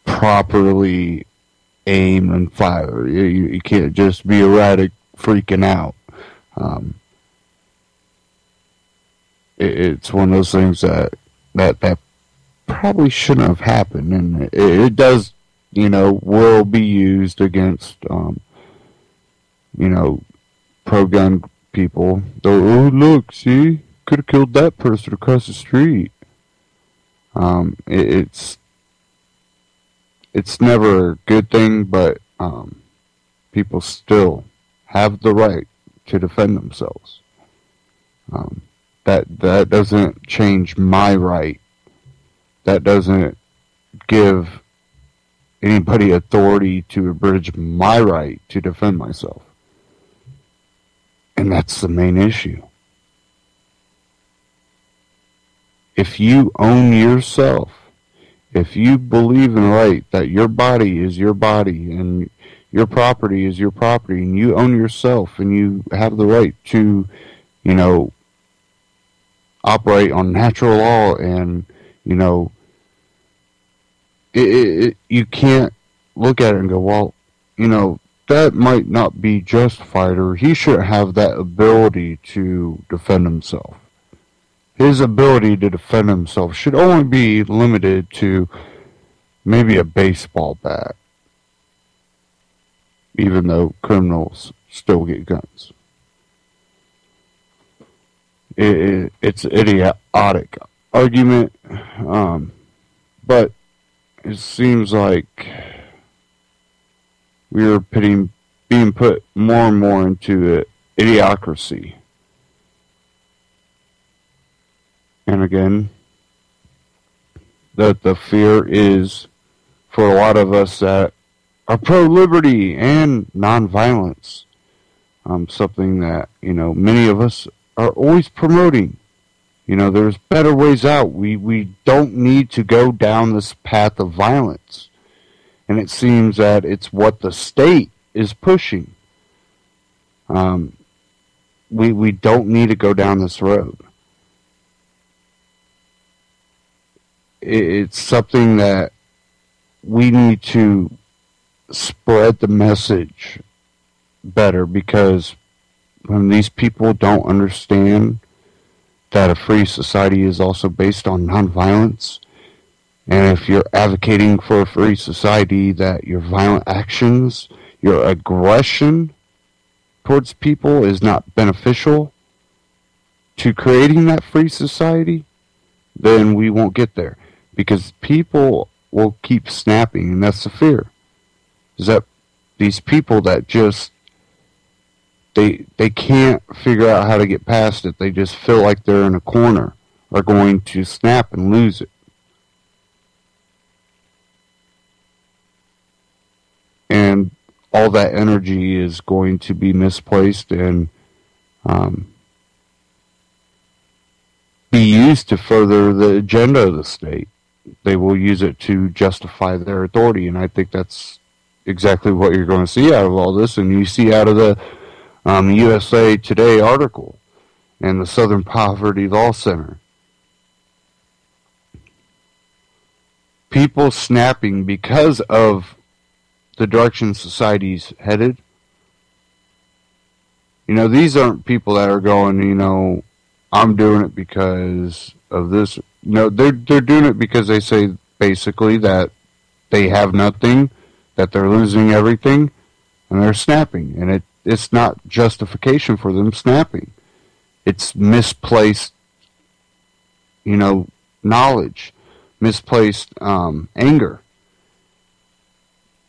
properly aim and fire. You can't just be erratic, freaking out. It's one of those things that probably shouldn't have happened, and it does, will be used against, pro-gun people. Oh, look, see, could have killed that person across the street. It's never a good thing, but people still have the right to defend themselves. That doesn't change my right. That doesn't give anybody authority to abridge my right to defend myself. And that's the main issue. If you own yourself, if you believe in the right that your body is your body and your property is your property, and you own yourself and you have the right to, operate on natural law, and, you can't look at it and go, well, that might not be justified, or he shouldn't have that ability to defend himself. His ability to defend himself should only be limited to maybe a baseball bat, even though criminals still get guns. It's an idiotic argument, but it seems like we are being put more and more into idiocracy. And again, the fear is for a lot of us that are pro-liberty and nonviolence, something that, many of us are always promoting. There's better ways out. We don't need to go down this path of violence. and it seems that it's what the state is pushing. We don't need to go down this road. It's something that we need to spread the message better, because when these people don't understand that a free society is also based on nonviolence, and if you're advocating for a free society, that your violent actions, your aggression towards people is not beneficial to creating that free society, then we won't get there. Because people will keep snapping, and that's the fear. Is that these people that just, they can't figure out how to get past it. They just feel like they're in a corner, are going to snap and lose it. And all that energy is going to be misplaced and be used to further the agenda of the state. They will use it to justify their authority, and I think that's exactly what you're going to see out of all this. And you see out of the USA Today article and the Southern Poverty Law Center, people snapping because of the direction society's headed. You know, these aren't people that are going, you know, I'm doing it because of this. No, they're doing it because they say basically that they have nothing, that they're losing everything, and they're snapping. And it's not justification for them snapping. It's misplaced, you know, knowledge, misplaced anger.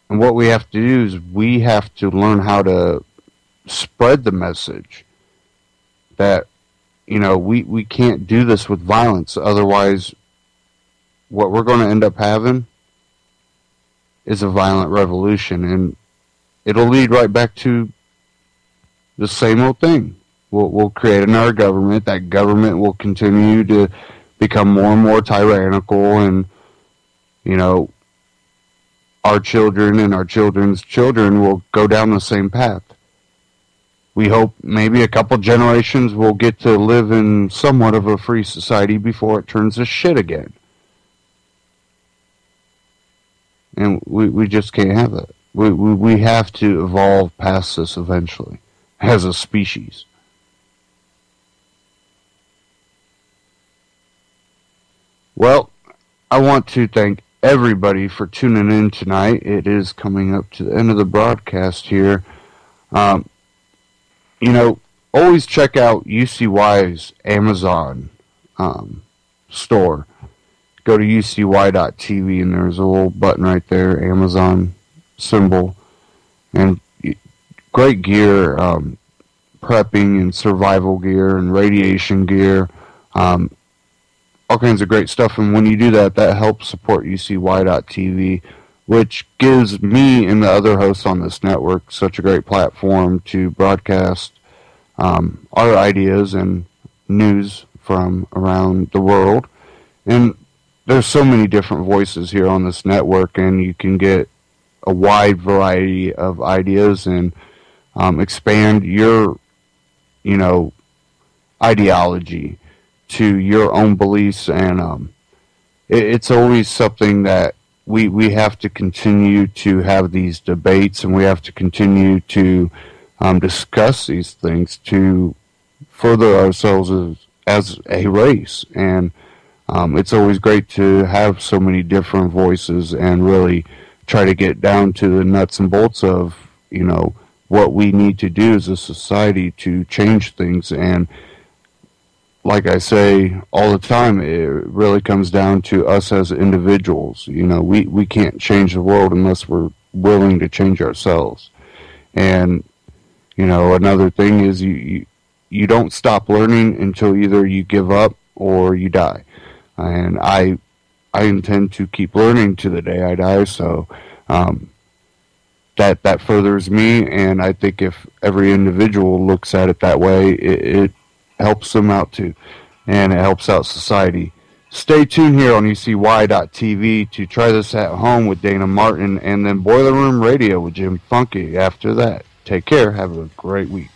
And what we have to do is we have to learn how to spread the message that, you know, we can't do this with violence. Otherwise, what we're going to end up having is a violent revolution. And it'll lead right back to the same old thing. We'll create another government. That government will continue to become more and more tyrannical. And, you know, our children and our children's children will go down the same path. We hope maybe a couple generations will get to live in somewhat of a free society before it turns to shit again. And we just can't have that. We have to evolve past this eventually, as a species. Well, I want to thank everybody for tuning in tonight. It is coming up to the end of the broadcast here. You know, always check out UCY's Amazon store. Go to ucy.tv and there's a little button right there, Amazon symbol. And great gear, prepping and survival gear and radiation gear. All kinds of great stuff. And when you do that, that helps support ucy.tv, which gives me and the other hosts on this network such a great platform to broadcast our ideas and news from around the world. And there's so many different voices here on this network, and you can get a wide variety of ideas and expand your, you know, ideology to your own beliefs. And it's always something that we have to continue to have these debates, and we have to continue to discuss these things to further ourselves as a race. And it's always great to have so many different voices and really try to get down to the nuts and bolts of, you know, what we need to do as a society to change things. And like I say all the time, it really comes down to us as individuals. You know, we can't change the world unless we're willing to change ourselves. And, you know, another thing is you don't stop learning until either you give up or you die. And I intend to keep learning to the day I die, so that furthers me. And I think if every individual looks at it that way, it helps them out too, and it helps out society. Stay tuned here on ECY.TV to try this at home with Dana Martin, and then Boiler Room Radio with Jim Funky after that. Take care. Have a great week.